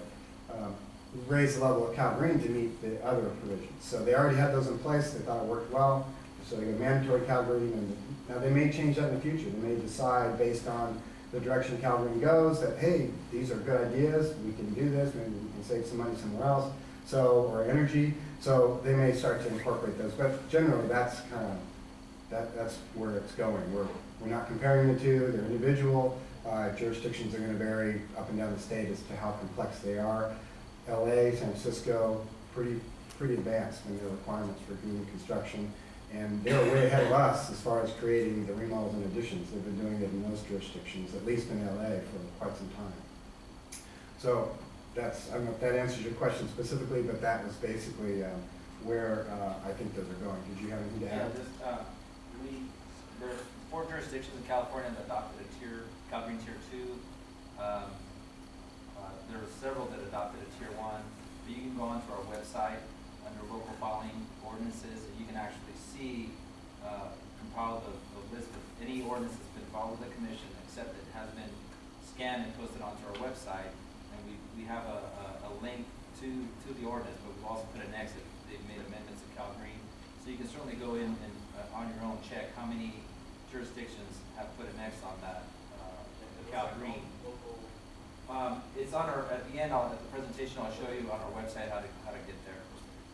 [SPEAKER 5] raise the level of CALGreen to meet the other provisions. So they already had those in place. They thought it worked well. So they got mandatory CALGreen, and now they may change that in the future. They may decide based on the direction CALGreen goes that, hey, these are good ideas. We can do this. Maybe we can save some money somewhere else. So, or energy. So they may start to incorporate those. But generally, that's kind of that's where it's going. We're not comparing the two. They're individual. Jurisdictions are going to vary up and down the state as to how complex they are. LA, San Francisco, pretty advanced in their requirements for green construction, and they're way ahead of us as far as creating the remodels and additions. They've been doing it in those jurisdictions, at least in LA, for quite some time. So that's, I don't know if that answers your question specifically, but that was basically where I think those are going. Did you have anything to add?
[SPEAKER 6] There's 4 jurisdictions in California that adopted a CALGreen tier 2. There were several that adopted a tier 1, but you can go onto our website under local filing ordinances, and you can actually see compiled the list of any ordinance that's been filed with the commission, except it has been scanned and posted onto our website, and we have a link to the ordinance, but we've also put an X if they've made amendments to CALGreen. So you can certainly go in and on your own check how many jurisdictions have put an X on that CALGreen. It's on our, at the end, at the presentation, I'll show you on our website how to get there.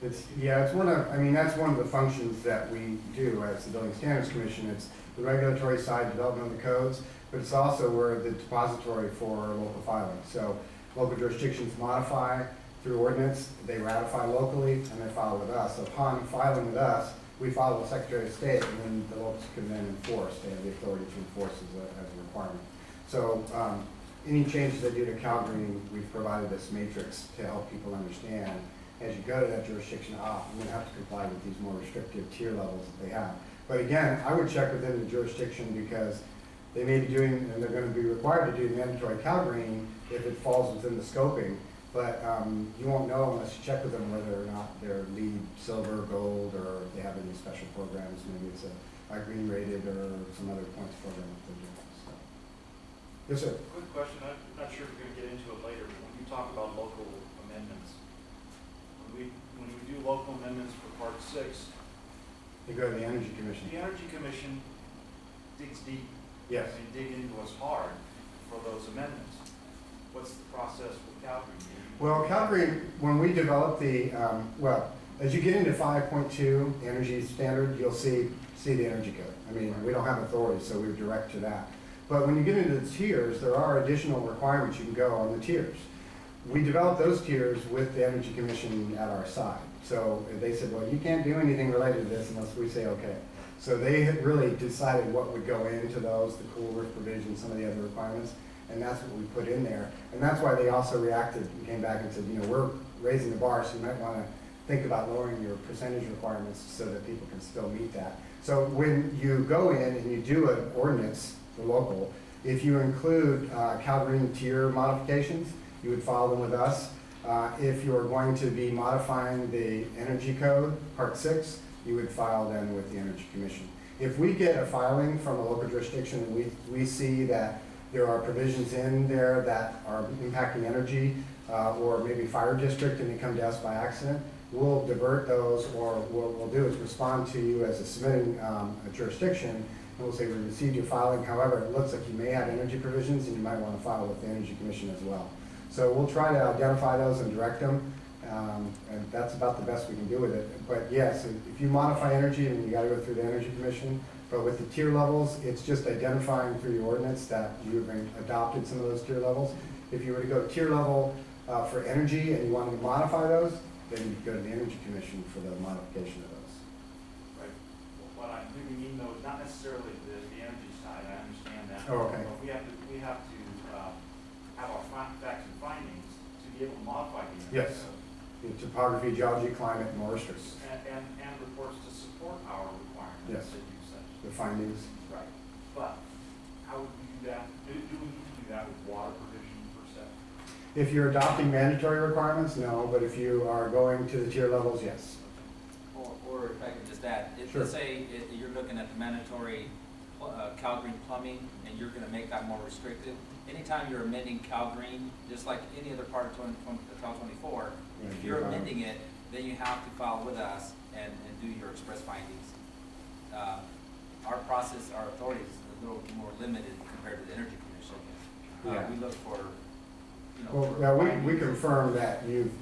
[SPEAKER 5] It's one of, I mean, that's one of the functions that we do as the Building Standards Commission. It's the regulatory side, development of the codes, but it's also we're the depository for local filing. So local jurisdictions modify through ordinance, they ratify locally, and they file with us. So upon filing with us, we follow the Secretary of State, and then the locals can then enforce. They have the authority to enforce as a requirement. So any changes they do to CALGreen, we've provided this matrix to help people understand. As you go to that jurisdiction, you're going to have to comply with these more restrictive tier levels that they have. But again, I would check within the jurisdiction because they may be doing, and they're going to be required to do mandatory CALGreen if it falls within the scoping. But you won't know unless you check with them whether or not they're LEED, silver, gold, or if they have any special programs. Maybe it's a green rated or some other points program that they're doing. So. Yes, sir.
[SPEAKER 9] Quick question. I'm not sure if you're going to get into it later, but when you talk about local amendments, when we do local amendments for Part 6,
[SPEAKER 5] you go to the Energy Commission.
[SPEAKER 9] The Energy Commission digs deep.
[SPEAKER 5] Yes.
[SPEAKER 9] And dig into us hard for those amendments. What's the process with CALGreen?
[SPEAKER 5] Well, CALGreen, when we develop the, as you get into 5.2 energy standard, you'll see the energy code. I mean, we don't have authority, so we're direct to that. But when you get into the tiers, there are additional requirements you can go on the tiers. We developed those tiers with the Energy Commission at our side. So they said, well, you can't do anything related to this unless we say okay. So they had really decided what would go into those, the cool roof provisions, some of the other requirements, and that's what we put in there. And that's why they also reacted and came back and said, you know, we're raising the bar, so you might want to think about lowering your percentage requirements so that people can still meet that. So when you go in and you do an ordinance for local, if you include CALGreen tier modifications, you would file them with us. If you're going to be modifying the energy code, Part 6, you would file them with the Energy Commission. If we get a filing from a local jurisdiction and we see that there are provisions in there that are impacting energy or maybe fire district and they come to us by accident, we'll divert those, or what we'll do is respond to you as a submitting a jurisdiction, and we'll say we received your filing. However, it looks like you may have energy provisions and you might want to file with the Energy Commission as well. So we'll try to identify those and direct them, and that's about the best we can do with it. But yes, if you modify energy, then you got to go through the Energy Commission. But with the tier levels, it's just identifying through your ordinance that you've adopted some of those tier levels. If you were to go tier level for energy and you wanted to modify those, then you go to the Energy Commission for the modification of those.
[SPEAKER 9] Right. Well, what I'm thinking, even though it's not necessarily the energy side, I understand that.
[SPEAKER 5] Oh, okay.
[SPEAKER 9] But we have to have our facts and findings to be able to modify the energy.
[SPEAKER 5] Yes. The topography, geology, climate, and more restrictions.
[SPEAKER 9] And reports to support our requirements.
[SPEAKER 5] Yes.
[SPEAKER 9] That you said.
[SPEAKER 5] The findings.
[SPEAKER 9] Right. But how would we do that? Do we need to do that with water provision per se?
[SPEAKER 5] If you're adopting mandatory requirements, no. But if you are going to the tier levels, yes.
[SPEAKER 6] Or if I could just add, if
[SPEAKER 5] Sure.
[SPEAKER 6] let's say you're looking at the mandatory CALGreen plumbing and you're going to make that more restrictive, anytime you're amending CALGreen, just like any other part of 1224, if you're amending it, then you have to file with us and do your express findings. Our process, our authority is a little more limited compared to the Energy Commission. We look for, you know.
[SPEAKER 5] Well, now we confirm that you've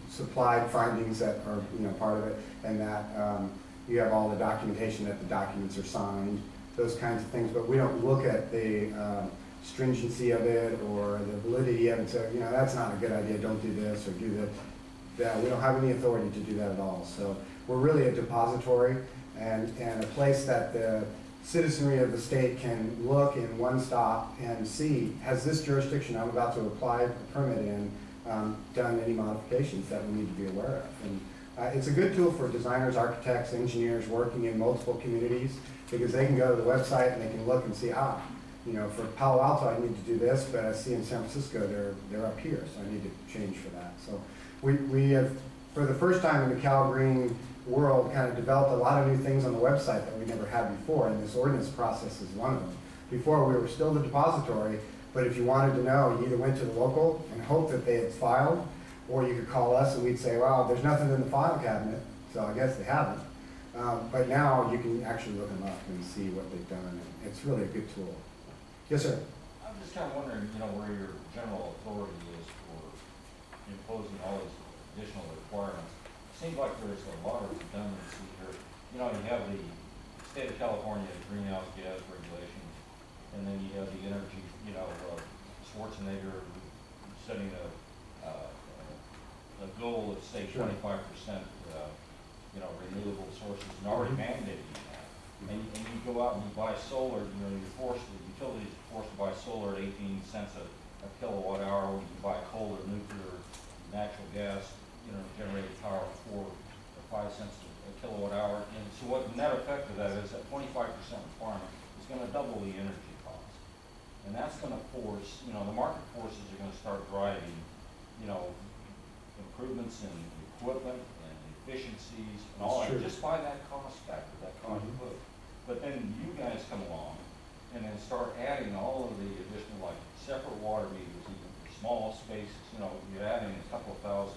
[SPEAKER 5] supplied findings that are part of it, and that you have all the documentation that the documents are signed, those kinds of things. But we don't look at the stringency of it or the validity of it. So that's not a good idea. Don't do this or do that. We don't have any authority to do that at all. So we're really a depository and a place that the citizenry of the state can look in one stop and see, has this jurisdiction I'm about to apply a permit in done any modifications that we need to be aware of. And it's a good tool for designers, architects, engineers working in multiple communities, because they can go to the website and they can look and see, for Palo Alto I need to do this, but I see in San Francisco they're up here, so I need to change for that. So we have, for the first time in the CALGreen world, kind of developed a lot of new things on the website that we never had before, and this ordinance process is one of them. Before, we were still the depository, but if you wanted to know, you either went to the local and hoped that they had filed, or you could call us and we'd say, well, there's nothing in the file cabinet, so I guess they haven't. But now you can actually look them up and see what they've done, and it's really a good tool. Yes, sir?
[SPEAKER 7] I'm just kind of wondering, where your general authority is for imposing all these additional requirements. Seems like there's a lot of redundancy here. You have the state of California greenhouse gas regulations, and then you have the energy, Schwarzenegger setting a goal of, say, 25% renewable sources and already mandating that. And you go out and you buy solar, the utilities are forced to buy solar at 18 cents a kilowatt hour, when you can buy coal or nuclear, natural gas, generated power at 4 or 5 cents a kilowatt hour. And so what the net effect of that is that 25% requirement is going to double the energy cost. And that's going to force, the market forces are going to start driving, improvements in equipment and efficiencies and all that, just by that cost factor, that cost input. But then you guys come along and then start adding all of the additional, like separate water meters, even for small spaces, you're adding a couple of $1,000,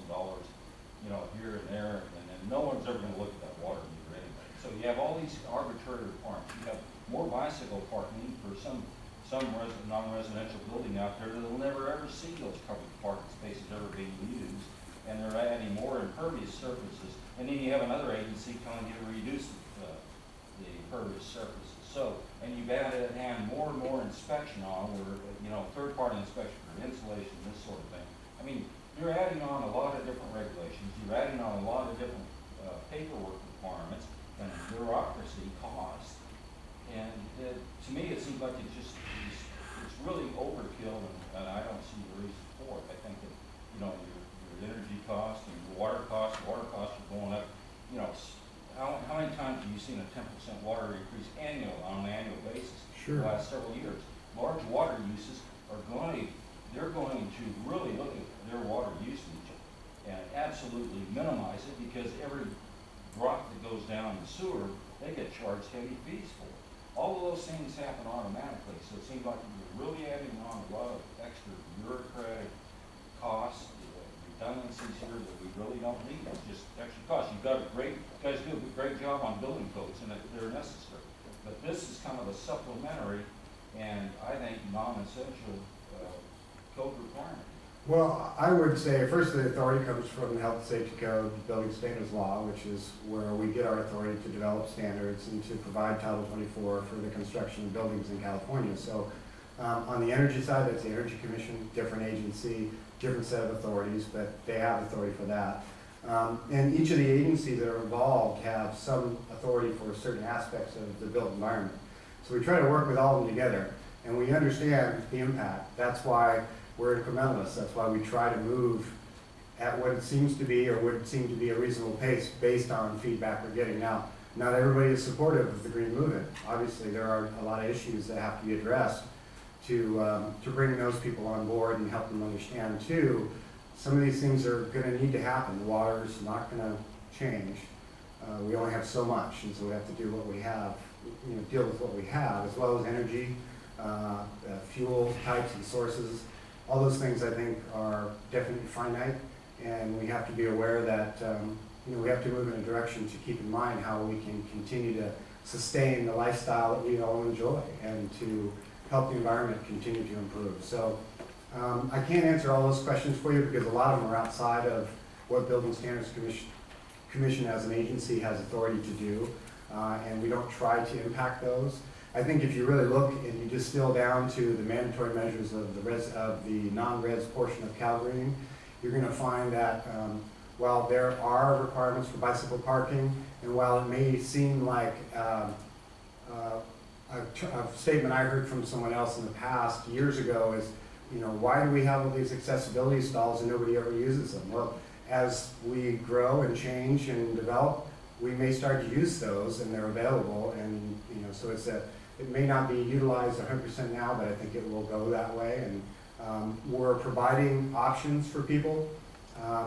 [SPEAKER 7] here and there, and then no one's ever going to look at that water meter anyway. So you have all these arbitrary requirements. You have more bicycle parking for some non-residential building out there that'll never ever see those covered parking spaces ever being used, and they're adding more impervious surfaces, and then you have another agency telling you to reduce the impervious surfaces. So, and you've added more and more inspection on, where, third-party inspection for insulation, this sort of thing. I mean, you're adding on a lot of different regulations, you're adding on a lot of different paperwork requirements, and bureaucracy costs. And to me, it seems like it's really overkill, and I don't see the reason for it. I think that, your energy costs and your water costs are going up. How many times have you seen a 10% water increase on an annual basis in the last several years? Large water uses they're going to really look at their water usage and absolutely minimize it, because every drop that goes down the sewer, they get charged heavy fees for it. All of those things happen automatically, so it seems like you're really adding on a lot of extra bureaucratic costs, redundancies here that we really don't need. It's just extra costs. You guys do a great job on building codes, and they're necessary. But this is kind of a supplementary and I think non-essential code requirement.
[SPEAKER 5] Well, I would say first the authority comes from the Health and Safety Code, Building Standards Law, which is where we get our authority to develop standards and to provide Title 24 for the construction of buildings in California. So on the energy side, that's the Energy Commission, different agency, different set of authorities, but they have authority for that. And each of the agencies that are involved have some authority for certain aspects of the built environment. So we try to work with all of them together, and we understand the impact. That's why we're incrementalists. That's why we try to move at what it seems to be, or would seem to be, a reasonable pace based on feedback we're getting. Now, not everybody is supportive of the green movement. Obviously, there are a lot of issues that have to be addressed to bring those people on board and help them understand, too, some of these things are going to need to happen. The water's not going to change. We only have so much, and so we have to do what we have, deal with what we have, as well as energy, fuel types and sources. All those things, I think, are definitely finite, and we have to be aware that we have to move in a direction to keep in mind how we can continue to sustain the lifestyle that we all enjoy, and to help the environment continue to improve. So I can't answer all those questions for you, because a lot of them are outside of what Building Standards Commission as an agency has authority to do, and we don't try to impact those. I think if you really look and you distill down to the mandatory measures of the non-res portion of CALGreen, you're going to find that while there are requirements for bicycle parking, and while it may seem like a statement I heard from someone else in the past years ago is, why do we have all these accessibility stalls and nobody ever uses them? Well, as we grow and change and develop, we may start to use those, and they're available, and so it may not be utilized 100% now, but I think it will go that way. And we're providing options for people,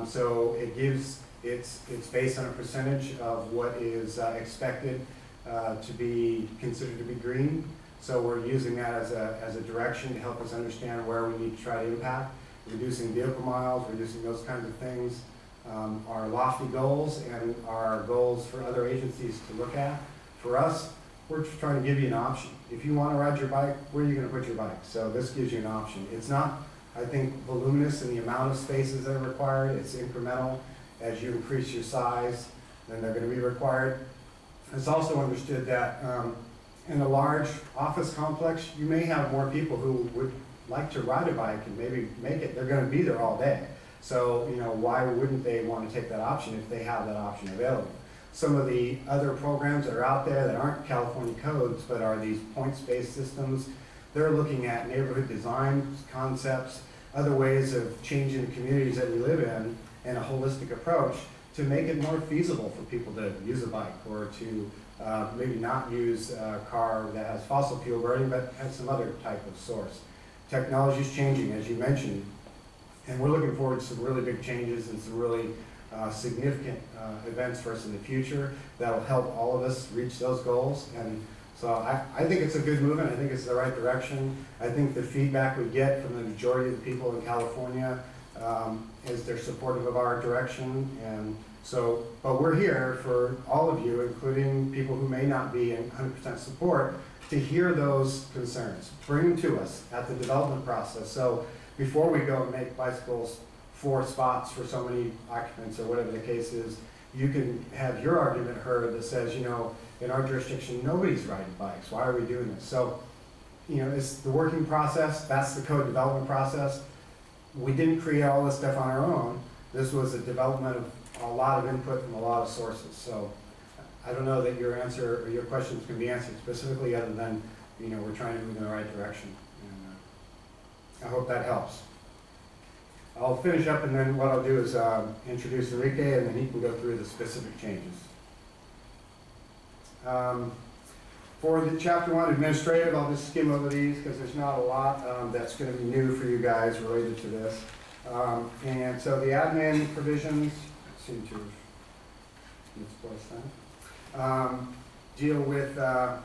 [SPEAKER 5] so it's based on a percentage of what is expected to be considered to be green. So we're using that as a direction to help us understand where we need to try to impact. Reducing vehicle miles, reducing those kinds of things are lofty goals, and are goals for other agencies to look at. For us, we're just trying to give you an option. If you want to ride your bike, where are you going to put your bike? So this gives you an option. It's not, I think, voluminous in the amount of spaces that are required. It's incremental. As you increase your size, then they're going to be required. It's also understood that in a large office complex, you may have more people who would like to ride a bike and maybe make it. They're going to be there all day. So, why wouldn't they want to take that option if they have that option available? some of the other programs that are out there that aren't California codes, but are these points-based systems. They're looking at neighborhood design concepts, other ways of changing the communities that we live in, and a holistic approach to make it more feasible for people to use a bike or to maybe not use a car that has fossil fuel burning, but has some other type of source. Technology is changing, as you mentioned, and we're looking forward to some really big changes and some really significant events for us in the future that will help all of us reach those goals. And so I think it's a good movement. I think it's the right direction. I think the feedback we get from the majority of the people in California is they're supportive of our direction. And so, but we're here for all of you, including people who may not be in 100% support, to hear those concerns. Bring them to us at the development process. So before we go and make bicycles 4 spots for so many occupants or whatever the case is, you can have your argument heard that says, you know, in our jurisdiction, nobody's riding bikes. Why are we doing this? So, you know, it's the working process. That's the code development process. We didn't create all this stuff on our own. This was a development of a lot of input from a lot of sources. So I don't know that your answer or your questions can be answered specifically other than, you know, we're trying to move in the right direction. And I hope that helps. I'll finish up, and then what I'll do is introduce Enrique, and then he can go through the specific changes. For the Chapter 1 administrative, I'll just skim over these because there's not a lot that's going to be new for you guys related to this. And so the admin provisions seem to have misplaced that. Deal with the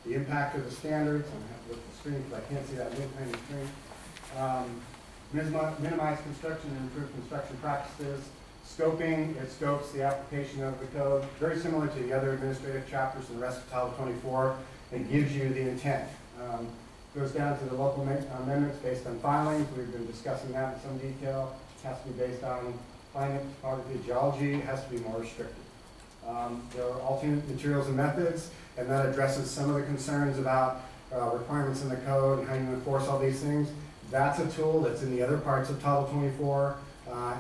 [SPEAKER 5] impact of the standards. I'm going to have to look at the screen because I can't see that tiny screen. Minimize construction and improve construction practices. Scoping, it scopes the application of the code, very similar to the other administrative chapters in the rest of Title 24. It gives you the intent. Goes down to the local amendments based on filings. We've been discussing that in some detail. It has to be based on climate, topography, geology. It has to be more restricted. There are alternate materials and methods, and that addresses some of the concerns about requirements in the code and how you enforce all these things. That's a tool that's in the other parts of Title 24,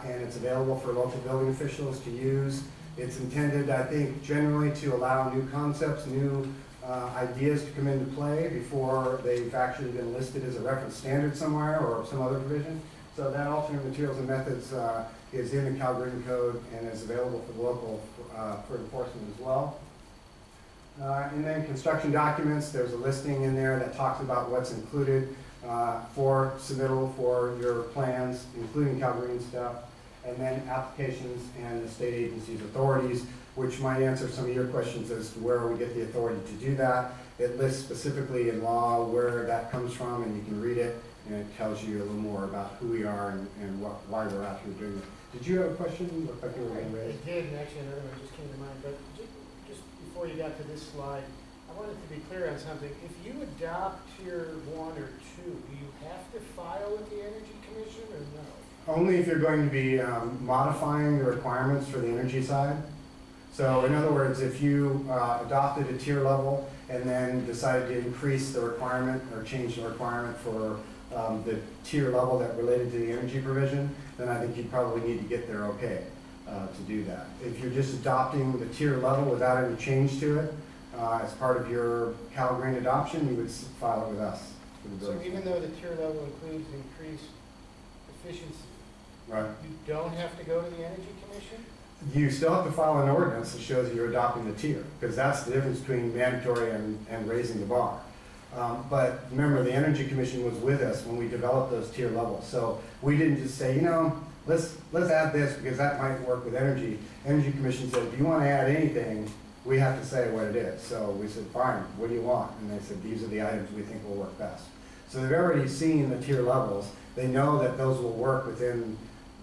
[SPEAKER 5] and it's available for local building officials to use. It's intended, I think, generally to allow new concepts, new ideas to come into play before they've actually been listed as a reference standard somewhere or some other provision. So that alternate materials and methods is in the CALGreen code and is available for the local for enforcement as well. And then construction documents, there's a listing in there that talks about what's included for submittal for your plans, including CALGreen stuff, and then applications and the state agencies' authorities, which might answer some of your questions as to where we get the authority to do that. It lists specifically in law where that comes from, and you can read it, and it tells you a little more about who we are and why we're out here doing it. Did you have a question? Looked like you were going to raise.
[SPEAKER 8] I did, and actually another one just came to mind, but just before you got to this slide, I wanted to be clear on something. If you adopt Tier 1 or 2, do you have to file with the Energy Commission or no?
[SPEAKER 5] Only if you're going to be modifying the requirements for the energy side. So in other words, if you adopted a tier level and then decided to increase the requirement or change the requirement for the tier level that related to the energy provision, then I think you'd probably need to get their okay to do that. If you're just adopting the tier level without any change to it, as part of your CALGreen adoption, you would file it with us.
[SPEAKER 8] So even though the tier level includes increased efficiency,
[SPEAKER 5] right,
[SPEAKER 8] you don't have to go to the Energy Commission?
[SPEAKER 5] You still have to file an ordinance that shows that you're adopting the tier, because that's the difference between mandatory and raising the bar. But remember, the Energy Commission was with us when we developed those tier levels. So we didn't just say, you know, let's add this because that might work with energy. Energy Commission said, if you want to add anything, we have to say what it is. So we said, fine, what do you want? And they said, these are the items we think will work best. So they've already seen the tier levels. They know that those will work within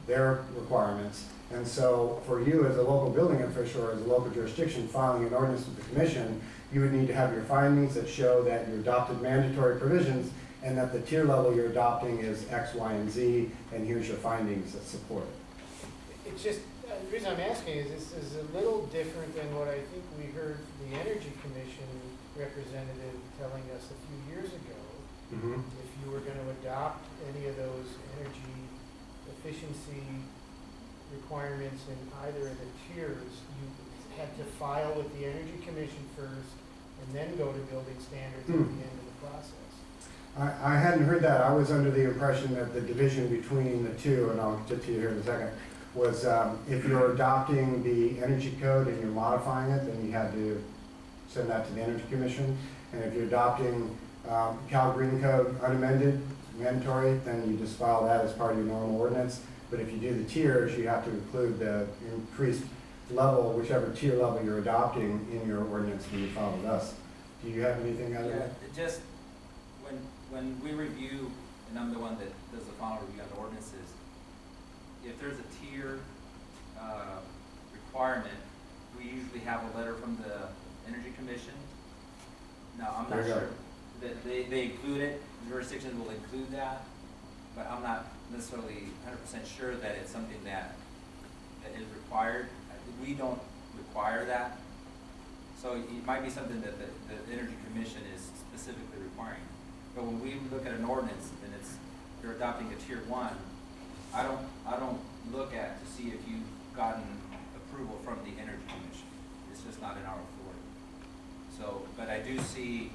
[SPEAKER 5] their requirements. And so for you as a local building official or as a local jurisdiction filing an ordinance with the commission, you would need to have your findings that show that you adopted mandatory provisions and that the tier level you're adopting is X, Y, and Z, and here's your findings that support it.
[SPEAKER 8] It's just, the reason I'm asking is this is a little different than what I think we heard the Energy Commission representative telling us a few years ago.
[SPEAKER 5] Mm-hmm.
[SPEAKER 8] If you were going to adopt any of those energy efficiency requirements in either of the tiers, you had to file with the Energy Commission first and then go to building standards at the end of the process.
[SPEAKER 5] I hadn't heard that. I was under the impression that the division between the two, and I'll get to you here in a second, was if you're adopting the energy code and you're modifying it, then you had to send that to the Energy Commission. And if you're adopting CALGreen code unamended, mandatory, then you just file that as part of your normal ordinance. But if you do the tiers, you have to include the increased level, whichever tier level you're adopting in your ordinance when you file with us. Do you have anything other than that?
[SPEAKER 6] Just when we review, and I'm the one that does the final review on the ordinances, if there's a tier requirement, we usually have a letter from the Energy Commission. Now, I'm not sure that they include it, jurisdictions will include that, but I'm not necessarily 100% sure that it's something that is required. We don't require that. So it might be something that the Energy Commission is specifically requiring. But when we look at an ordinance and you're adopting a tier 1, I don't look at to see if you've gotten approval from the Energy Commission. It's just not in our authority. So, but I do see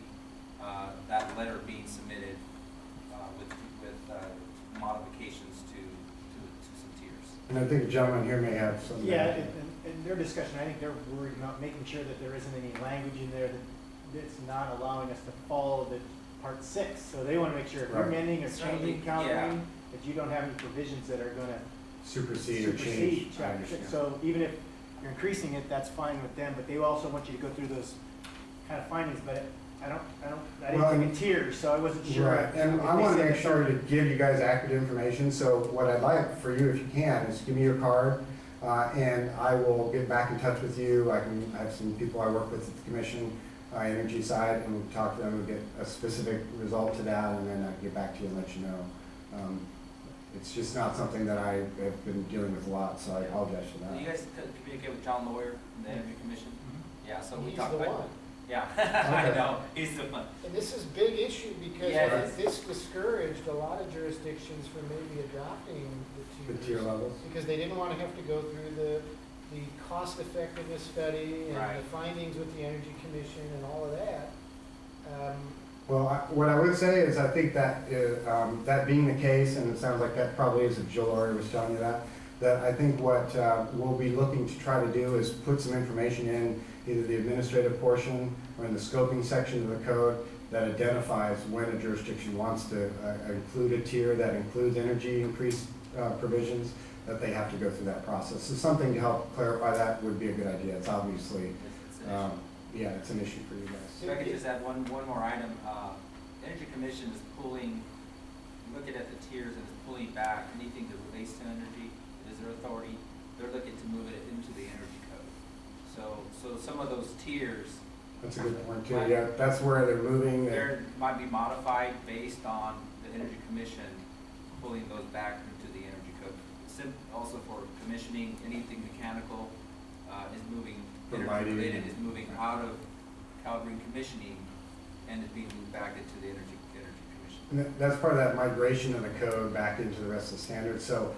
[SPEAKER 6] that letter being submitted with modifications to some tiers.
[SPEAKER 5] And I think the gentleman here may have some.
[SPEAKER 10] Yeah, in their discussion, I think they're worried about making sure that there isn't any language in there that's not allowing us to follow the part 6. So they want to make sure if you're amending or changing CALGreen, that you don't have any provisions that are going to
[SPEAKER 5] supersede or change.
[SPEAKER 10] Chapter 6. So even if you're increasing it, that's fine with them, but they also want you to go through those kind of findings. But I didn't think in tiers, so I wasn't sure.
[SPEAKER 5] Right, and I want to make sure to give you guys accurate information. So what I'd like for you, if you can, is give me your card, and I will get back in touch with you. I have some people I work with at the commission, energy side, and we'll talk to them and get a specific result to that, and then I can get back to you and let you know. It's just not something that I have been dealing with a lot, so I apologize for that.
[SPEAKER 6] You guys communicate with John Lawyer from the Energy Commission?
[SPEAKER 8] Mm-hmm.
[SPEAKER 6] Yeah, so we
[SPEAKER 8] He's
[SPEAKER 6] talked
[SPEAKER 8] the
[SPEAKER 6] about
[SPEAKER 8] one.
[SPEAKER 6] Yeah,
[SPEAKER 5] Okay.
[SPEAKER 6] I know, he's the one.
[SPEAKER 8] And this is a big issue because
[SPEAKER 6] Yeah,
[SPEAKER 8] this discouraged a lot of jurisdictions from maybe adopting the
[SPEAKER 5] The tier levels.
[SPEAKER 8] because they didn't want to have to go through the cost effectiveness study and
[SPEAKER 6] Right.
[SPEAKER 8] the findings with the Energy Commission and all of that.
[SPEAKER 5] Well, what I would say is I think that that being the case, and it sounds like that probably is if Joe Laurie was telling you that I think what we'll be looking to try to do is put some information in either the administrative portion or in the scoping section of the code that identifies when a jurisdiction wants to include a tier that includes energy increase provisions, that they have to go through that process. So something to help clarify that would be a good idea. It's obviously,
[SPEAKER 6] It's an issue.
[SPEAKER 5] yeah, it's an issue for you guys.
[SPEAKER 6] If I could just add one more item, Energy Commission is pulling, looking at the tiers and is pulling back anything that relates to energy. It is their authority. They're looking to move it into the energy code. So some of those tiers.
[SPEAKER 5] That's a good point too. Yeah, that's where they're moving.
[SPEAKER 6] They might be modified based on the Energy Commission pulling those back into the energy code. Also for commissioning, anything mechanical is moving, energy related is moving out of CALGreen commissioning and is being moved back into the Energy Commission.
[SPEAKER 5] And that's part of that migration of the code back into the rest of the standards. So,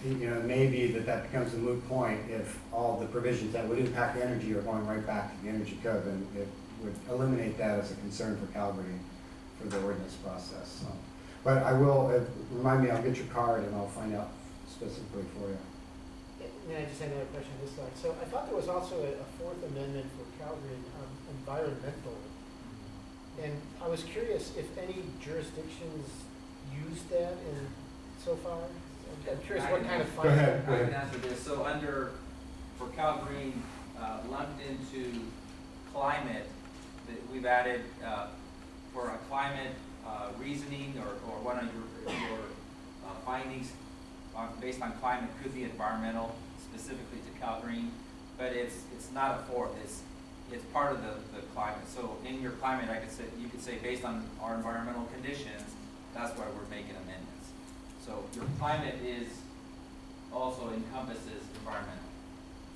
[SPEAKER 5] you know, maybe that becomes a moot point if all the provisions that would impact energy are going right back to the energy code, then it would eliminate that as a concern for CALGreen for the ordinance process. So, but I will, remind me, I'll get your card and I'll find out specifically for you.
[SPEAKER 8] And I just had another question on this slide. So I thought there was also a fourth amendment for CALGreen on environmental. And I was curious if any jurisdictions used that so far? I'm curious what kind of
[SPEAKER 5] Go ahead.
[SPEAKER 6] I can answer this. So for CALGreen, lumped into climate, we've added for a climate reasoning or one of your findings based on climate could be environmental, specifically to CALGreen, but it's not a fourth. It's part of the climate. So in your climate, you could say based on our environmental conditions, that's why we're making amendments. So your climate also encompasses environmental.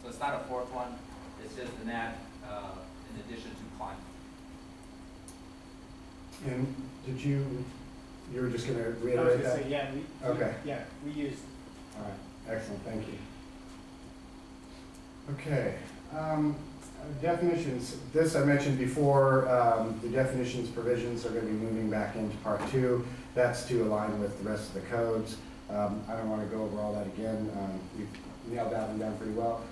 [SPEAKER 6] So it's not a fourth one. It's just an add in addition to climate.
[SPEAKER 5] And you were just going to
[SPEAKER 10] I was
[SPEAKER 5] reiterate
[SPEAKER 10] gonna
[SPEAKER 5] that?
[SPEAKER 10] say,
[SPEAKER 5] Okay.
[SPEAKER 10] we used.
[SPEAKER 5] All right, excellent. Excellent, thank you. Okay, definitions. This I mentioned before, the definitions provisions are going to be moving back into part 2. That's to align with the rest of the codes. I don't want to go over all that again. We've nailed that one down pretty well.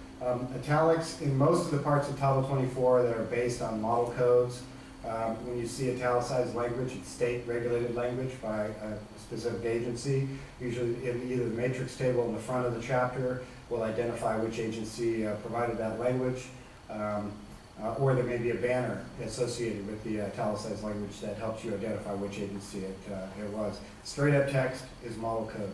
[SPEAKER 5] Italics in most of the parts of Title 24 that are based on model codes. When you see italicized language, it's state-regulated language by a specific agency. Usually in either the matrix table in the front of the chapter will identify which agency provided that language, or there may be a banner associated with the italicized language that helps you identify which agency it was. Straight-up text is model code.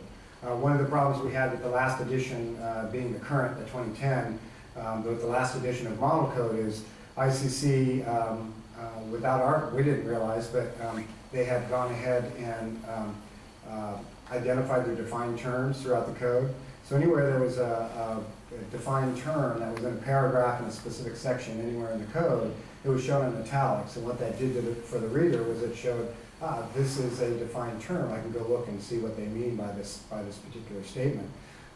[SPEAKER 5] One of the problems we had with the last edition, being the current, the 2010, but the last edition of model code is ICC, we didn't realize, but they had gone ahead and identified their defined terms throughout the code. So anywhere there was a defined term that was in a paragraph in a specific section anywhere in the code, it was shown in italics. And what that did for the reader was it showed, this is a defined term. I can go look and see what they mean by this particular statement.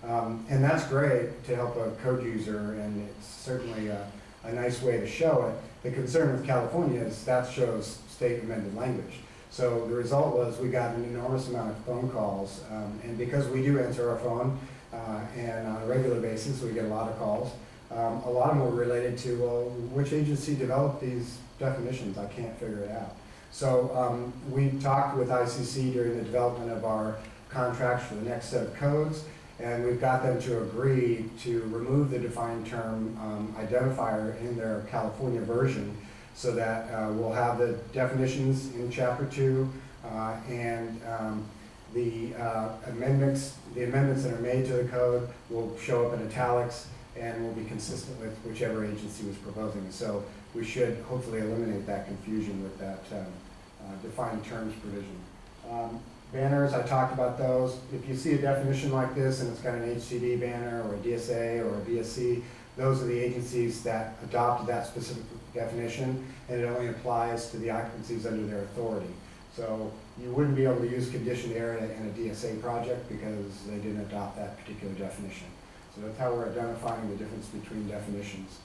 [SPEAKER 5] And that's great to help a code user, and it's certainly a nice way to show it. The concern with California is that shows state amended language. So the result was we got an enormous amount of phone calls, and because we do answer our phone, and on a regular basis we get a lot of calls, a lot of them were related to, well, which agency developed these definitions? I can't figure it out. So we talked with ICC during the development of our contracts for the next set of codes, and we've got them to agree to remove the defined term identifier in their California version, so that we'll have the definitions in Chapter 2, and the amendments that are made to the code will show up in italics and will be consistent with whichever agency was proposing. So we should hopefully eliminate that confusion with that defined terms provision. Banners, I talked about those. If you see a definition like this and it's got an HCD banner or a DSA or a BSC, those are the agencies that adopted that specific definition, and it only applies to the occupancies under their authority. So you wouldn't be able to use conditioned area in a DSA project because they didn't adopt that particular definition. So that's how we're identifying the difference between definitions.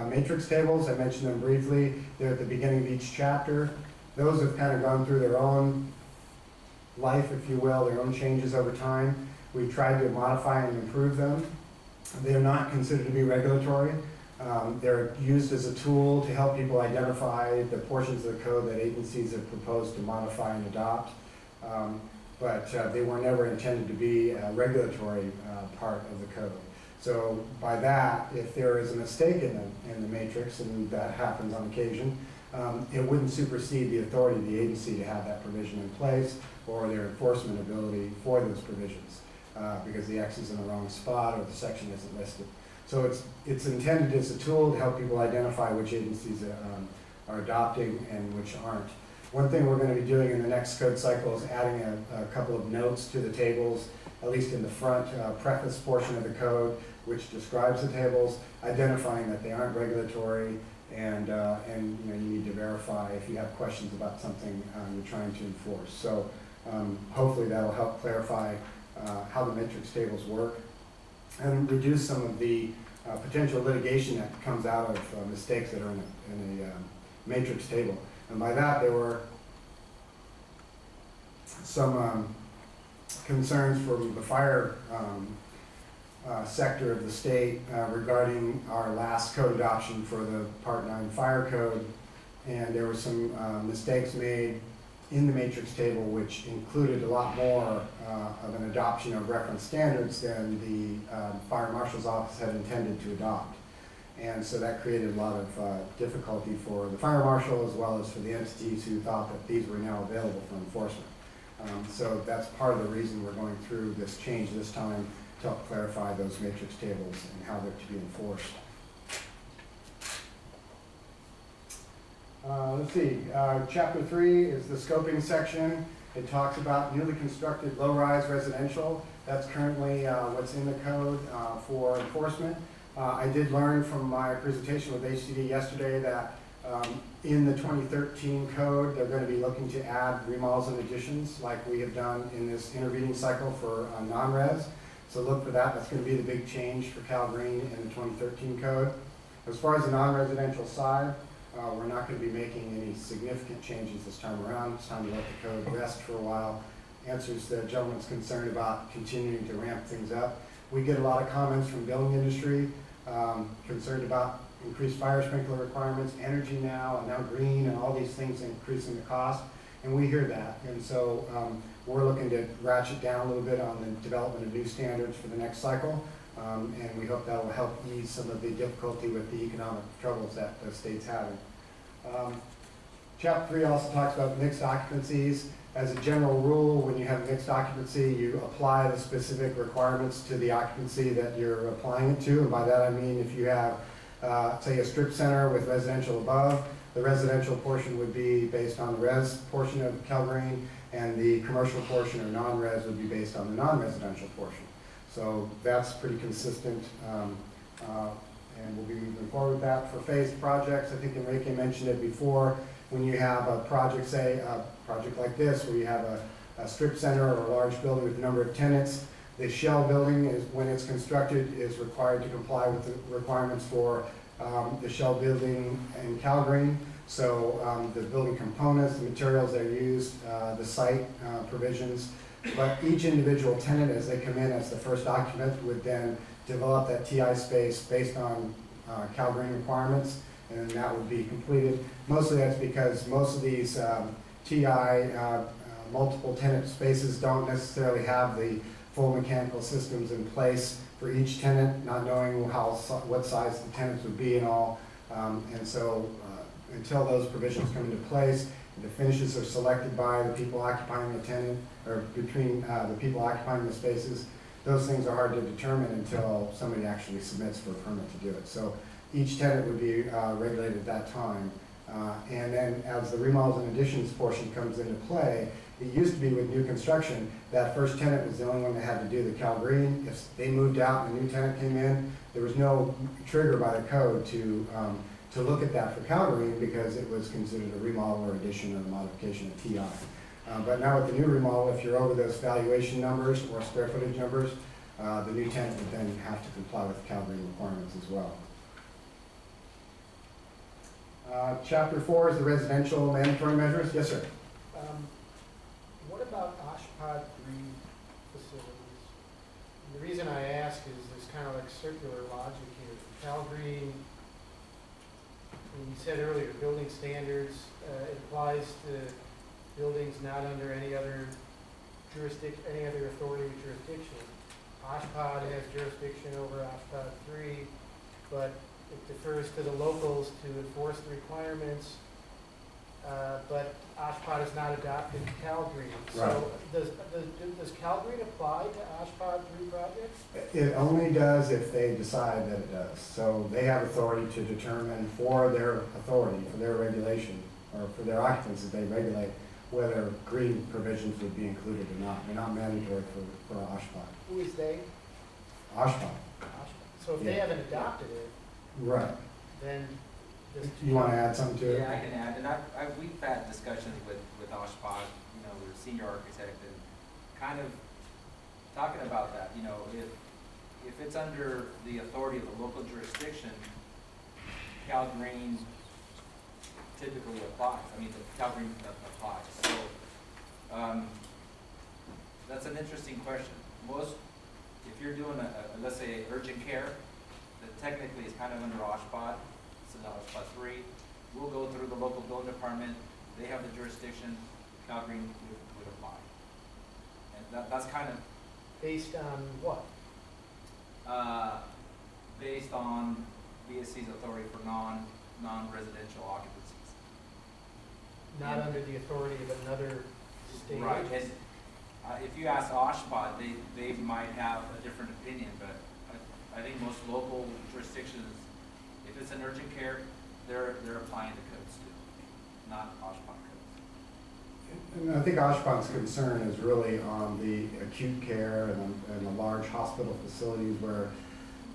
[SPEAKER 5] Matrix tables, I mentioned them briefly. They're at the beginning of each chapter. Those have kind of gone through their own life, if you will, their own changes over time. We've tried to modify and improve them. They're not considered to be regulatory. They're used as a tool to help people identify the portions of the code that agencies have proposed to modify and adopt. But they were never intended to be a regulatory part of the code. So by that, if there is a mistake in the matrix, and that happens on occasion, it wouldn't supersede the authority of the agency to have that provision in place or their enforcement ability for those provisions, because the X is in the wrong spot or the section isn't listed. So it's intended as a tool to help people identify which agencies are adopting and which aren't. One thing we're going to be doing in the next code cycle is adding a couple of notes to the tables, at least in the front preface portion of the code, which describes the tables, identifying that they aren't regulatory, and you need to verify if you have questions about something you're trying to enforce. So hopefully that'll help clarify how the matrix tables work and reduce some of the potential litigation that comes out of mistakes that are in a matrix table. And by that, there were some concerns from the fire sector of the state regarding our last code adoption for the Part 9 fire code. And there were some mistakes made in the matrix table which included a lot more of an adoption of reference standards than the fire marshal's office had intended to adopt. And so that created a lot of difficulty for the fire marshal as well as for the entities who thought that these were now available for enforcement. So that's part of the reason we're going through this change this time, to help clarify those matrix tables and how they're to be enforced. Let's see, Chapter 3 is the scoping section. It talks about newly constructed low-rise residential. That's currently what's in the code for enforcement. I did learn from my presentation with HCD yesterday that in the 2013 code, they're going to be looking to add remodels and additions like we have done in this intervening cycle for non-res. So look for that. That's going to be the big change for CALGreen in the 2013 code. As far as the non-residential side, we're not going to be making any significant changes this time around. It's time to let the code rest for a while. Answers the gentleman's concern about continuing to ramp things up. We get a lot of comments from building industry, concerned about increased fire sprinkler requirements, energy now, and now green, and all these things increasing the cost. And we hear that. And so we're looking to ratchet down a little bit on the development of new standards for the next cycle. And we hope that will help ease some of the difficulty with the economic troubles that the state's having. Chapter 3 also talks about mixed occupancies. As a general rule, when you have mixed occupancy, you apply the specific requirements to the occupancy that you're applying it to. And by that I mean if you have, say, a strip center with residential above, the residential portion would be based on the res portion of CALGreen, and the commercial portion or non-res would be based on the non-residential portion. So that's pretty consistent, and we'll be moving forward with that. For phased projects, I think Enrique mentioned it before, when you have a project, say a project like this, where you have a strip center or a large building with a number of tenants, the shell building, is when it's constructed, is required to comply with the requirements for the shell building in CALGreen. So the building components, the materials that are used, the site provisions, but each individual tenant, as they come in as the first occupant, would then develop that TI space based on CALGreen requirements, and that would be completed. Mostly that's because most of these TI multiple tenant spaces don't necessarily have the full mechanical systems in place for each tenant, not knowing what size the tenants would be and all. And so until those provisions come into place, the finishes are selected by the people occupying the tenant, or between the people occupying the spaces. Those things are hard to determine until somebody actually submits for a permit to do it. So each tenant would be regulated at that time. And then as the remodels and additions portion comes into play, it used to be with new construction, that first tenant was the only one that had to do the CALGreen. If they moved out and a new tenant came in, there was no trigger by the code to look at that for CALGreen because it was considered a remodel or addition or modification of TI. But now with the new remodel, if you're over those valuation numbers or square footage numbers, the new tenant would then have to comply with CALGreen requirements as well. Chapter 4 is the residential mandatory measures. Yes, sir.
[SPEAKER 8] What about OSHPD 3 facilities? And the reason I ask is there's kind of like circular logic here. CALGreen, you said earlier, building standards, it applies to buildings not under any other jurisdiction, any other authority or jurisdiction. OSHPD has jurisdiction over OSHPD 3, but it defers to the locals to enforce the requirements, but OSHPD is not adopted CALGreen.
[SPEAKER 5] Right.
[SPEAKER 8] So does CALGreen apply to OSHPD 3 projects?
[SPEAKER 5] It only does if they decide that it does. So they have authority to determine for their authority, for their regulation, or for their occupants that they regulate, whether green provisions would be included or not. They're not mandatory for OSHPD.
[SPEAKER 8] Who is they?
[SPEAKER 5] OSHPD.
[SPEAKER 8] So if they haven't adopted it,
[SPEAKER 5] Right.
[SPEAKER 8] then
[SPEAKER 5] You want to add something to it?
[SPEAKER 6] Yeah, I can add, and we've had discussions with OSHPD, you know, the senior architect, and kind of talking about that, you know, if it's under the authority of the local jurisdiction, CALGreen typically applies. I mean, the CALGreen applies. So that's an interesting question. If you're doing let's say urgent care, that technically is kind of under OSHPD. OSHPD 3, we'll go through the local building department. They have the jurisdiction. CALGreen would apply, and that's kind of
[SPEAKER 8] based on what?
[SPEAKER 6] Based on BSC's authority for non-residential occupancies.
[SPEAKER 8] Not under the authority of another state.
[SPEAKER 6] Right. And if you ask OSHPD, they might have a different opinion, but I think most local jurisdictions, if it's an urgent care, they're applying the codes too, not OSHPD codes.
[SPEAKER 5] And I think OSHPD's concern is really on the acute care and the large hospital facilities where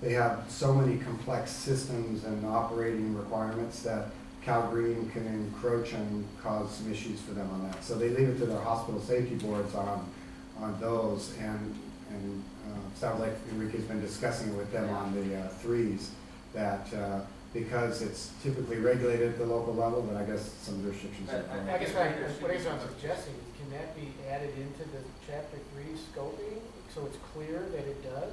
[SPEAKER 5] they have so many complex systems and operating requirements that CALGreen can encroach and cause some issues for them on that. So they leave it to their hospital safety boards on those, and sounds like Enrique's been discussing it with them on the threes, that because it's typically regulated at the local level, but I guess some jurisdictions are.
[SPEAKER 8] I guess what I'm suggesting is, can that be added into the chapter 3 scoping, so it's clear that it does?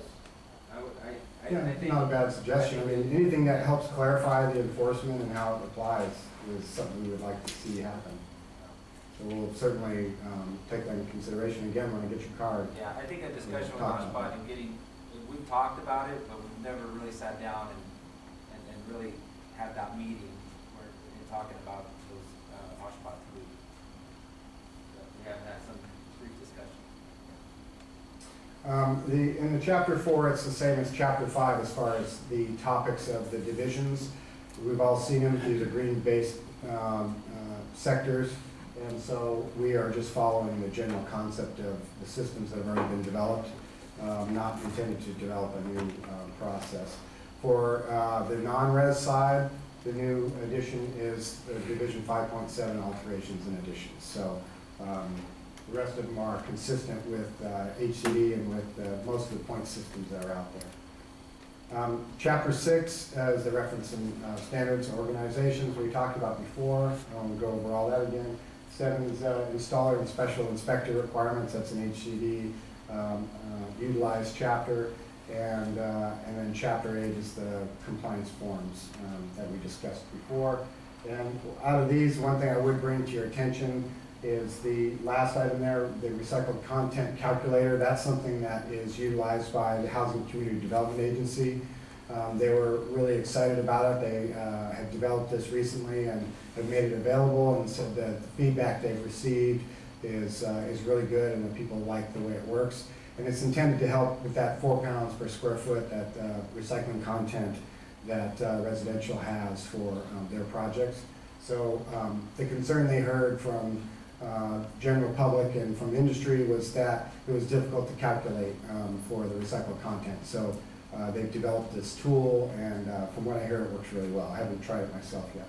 [SPEAKER 6] I
[SPEAKER 5] Yeah,
[SPEAKER 6] think
[SPEAKER 5] not a bad suggestion. I mean, anything that helps clarify the enforcement and how it applies is something we would like to see happen. So we'll certainly take that into consideration again when I get your card.
[SPEAKER 6] Yeah, I think a discussion with Oshpot and we've talked about it, but we've never really sat down and really had that meeting where we're talking about those Oshpot 3. We haven't had some brief discussion.
[SPEAKER 5] In the chapter 4, it's the same as chapter 5 as far as the topics of the divisions. We've all seen them. These are green-based sectors. And so we are just following the general concept of the systems that have already been developed, not intended to develop a new process. For the non-res side, the new addition is the Division 5.7 alterations and additions. So the rest of them are consistent with HCD and with most of the point systems that are out there. Chapter 6 is the reference in standards and organizations we talked about before. I won't go over all that again. 7 is installer and special inspector requirements. That's an HCD utilized chapter. And then chapter 8 is the compliance forms that we discussed before. And out of these, one thing I would bring to your attention is the last item there, the recycled content calculator. That's something that is utilized by the Housing Community Development Agency. They were really excited about it. They have developed this recently and have made it available, and said that the feedback they've received is really good and that people like the way it works. And it's intended to help with that 4 pounds per square foot, that recycling content that residential has for their projects. So the concern they heard from general public and from industry was that it was difficult to calculate for the recycled content. So they've developed this tool, and from what I hear, it works really well. I haven't tried it myself yet.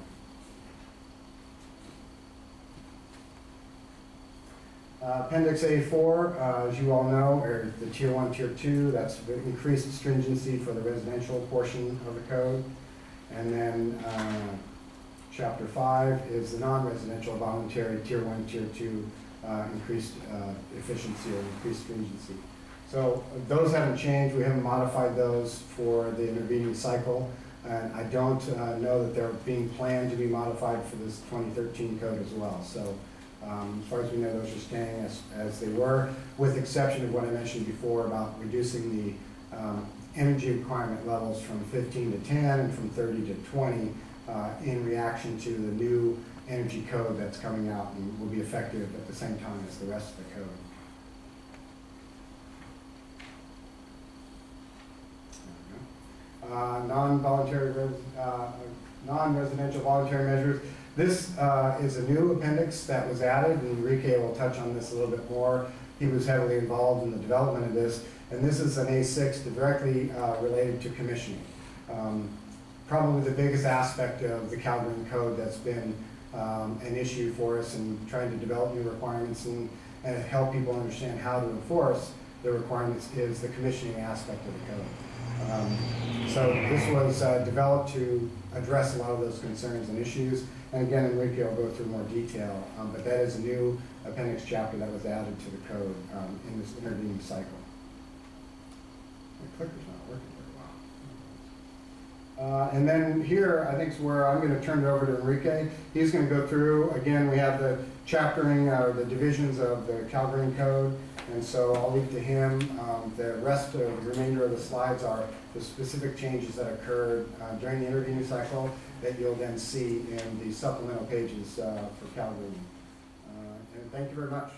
[SPEAKER 5] Appendix A4, as you all know, are the Tier 1, Tier 2. That's the increased stringency for the residential portion of the code. And then Chapter 5 is the non-residential voluntary Tier 1, Tier 2 increased efficiency or increased stringency. So those haven't changed. We haven't modified those for the intervening cycle. And I don't know that they're being planned to be modified for this 2013 code as well. So as far as we know, those are staying as they were, with the exception of what I mentioned before about reducing the energy requirement levels from 15 to 10 and from 30 to 20 in reaction to the new energy code that's coming out and will be effective at the same time as the rest of the code. Non-residential voluntary measures. This is a new appendix that was added, and Enrique will touch on this a little bit more. He was heavily involved in the development of this, and this is an A6 directly related to commissioning. Probably the biggest aspect of the CALGreen code that's been an issue for us in trying to develop new requirements and help people understand how to enforce the requirements is the commissioning aspect of the code. So this was developed to address a lot of those concerns and issues. And again, Enrique will go through more detail, but that is a new appendix chapter that was added to the code in this intervening cycle. My clicker's not working very well. And then here, I think is where I'm going to turn it over to Enrique. He's going to go through, again, we have the chaptering, the divisions of the CALGreen code, and so I'll leave to him. The rest of the remainder of the slides are the specific changes that occurred during the intervening cycle that you'll then see in the supplemental pages for CALGreen. And thank you very much.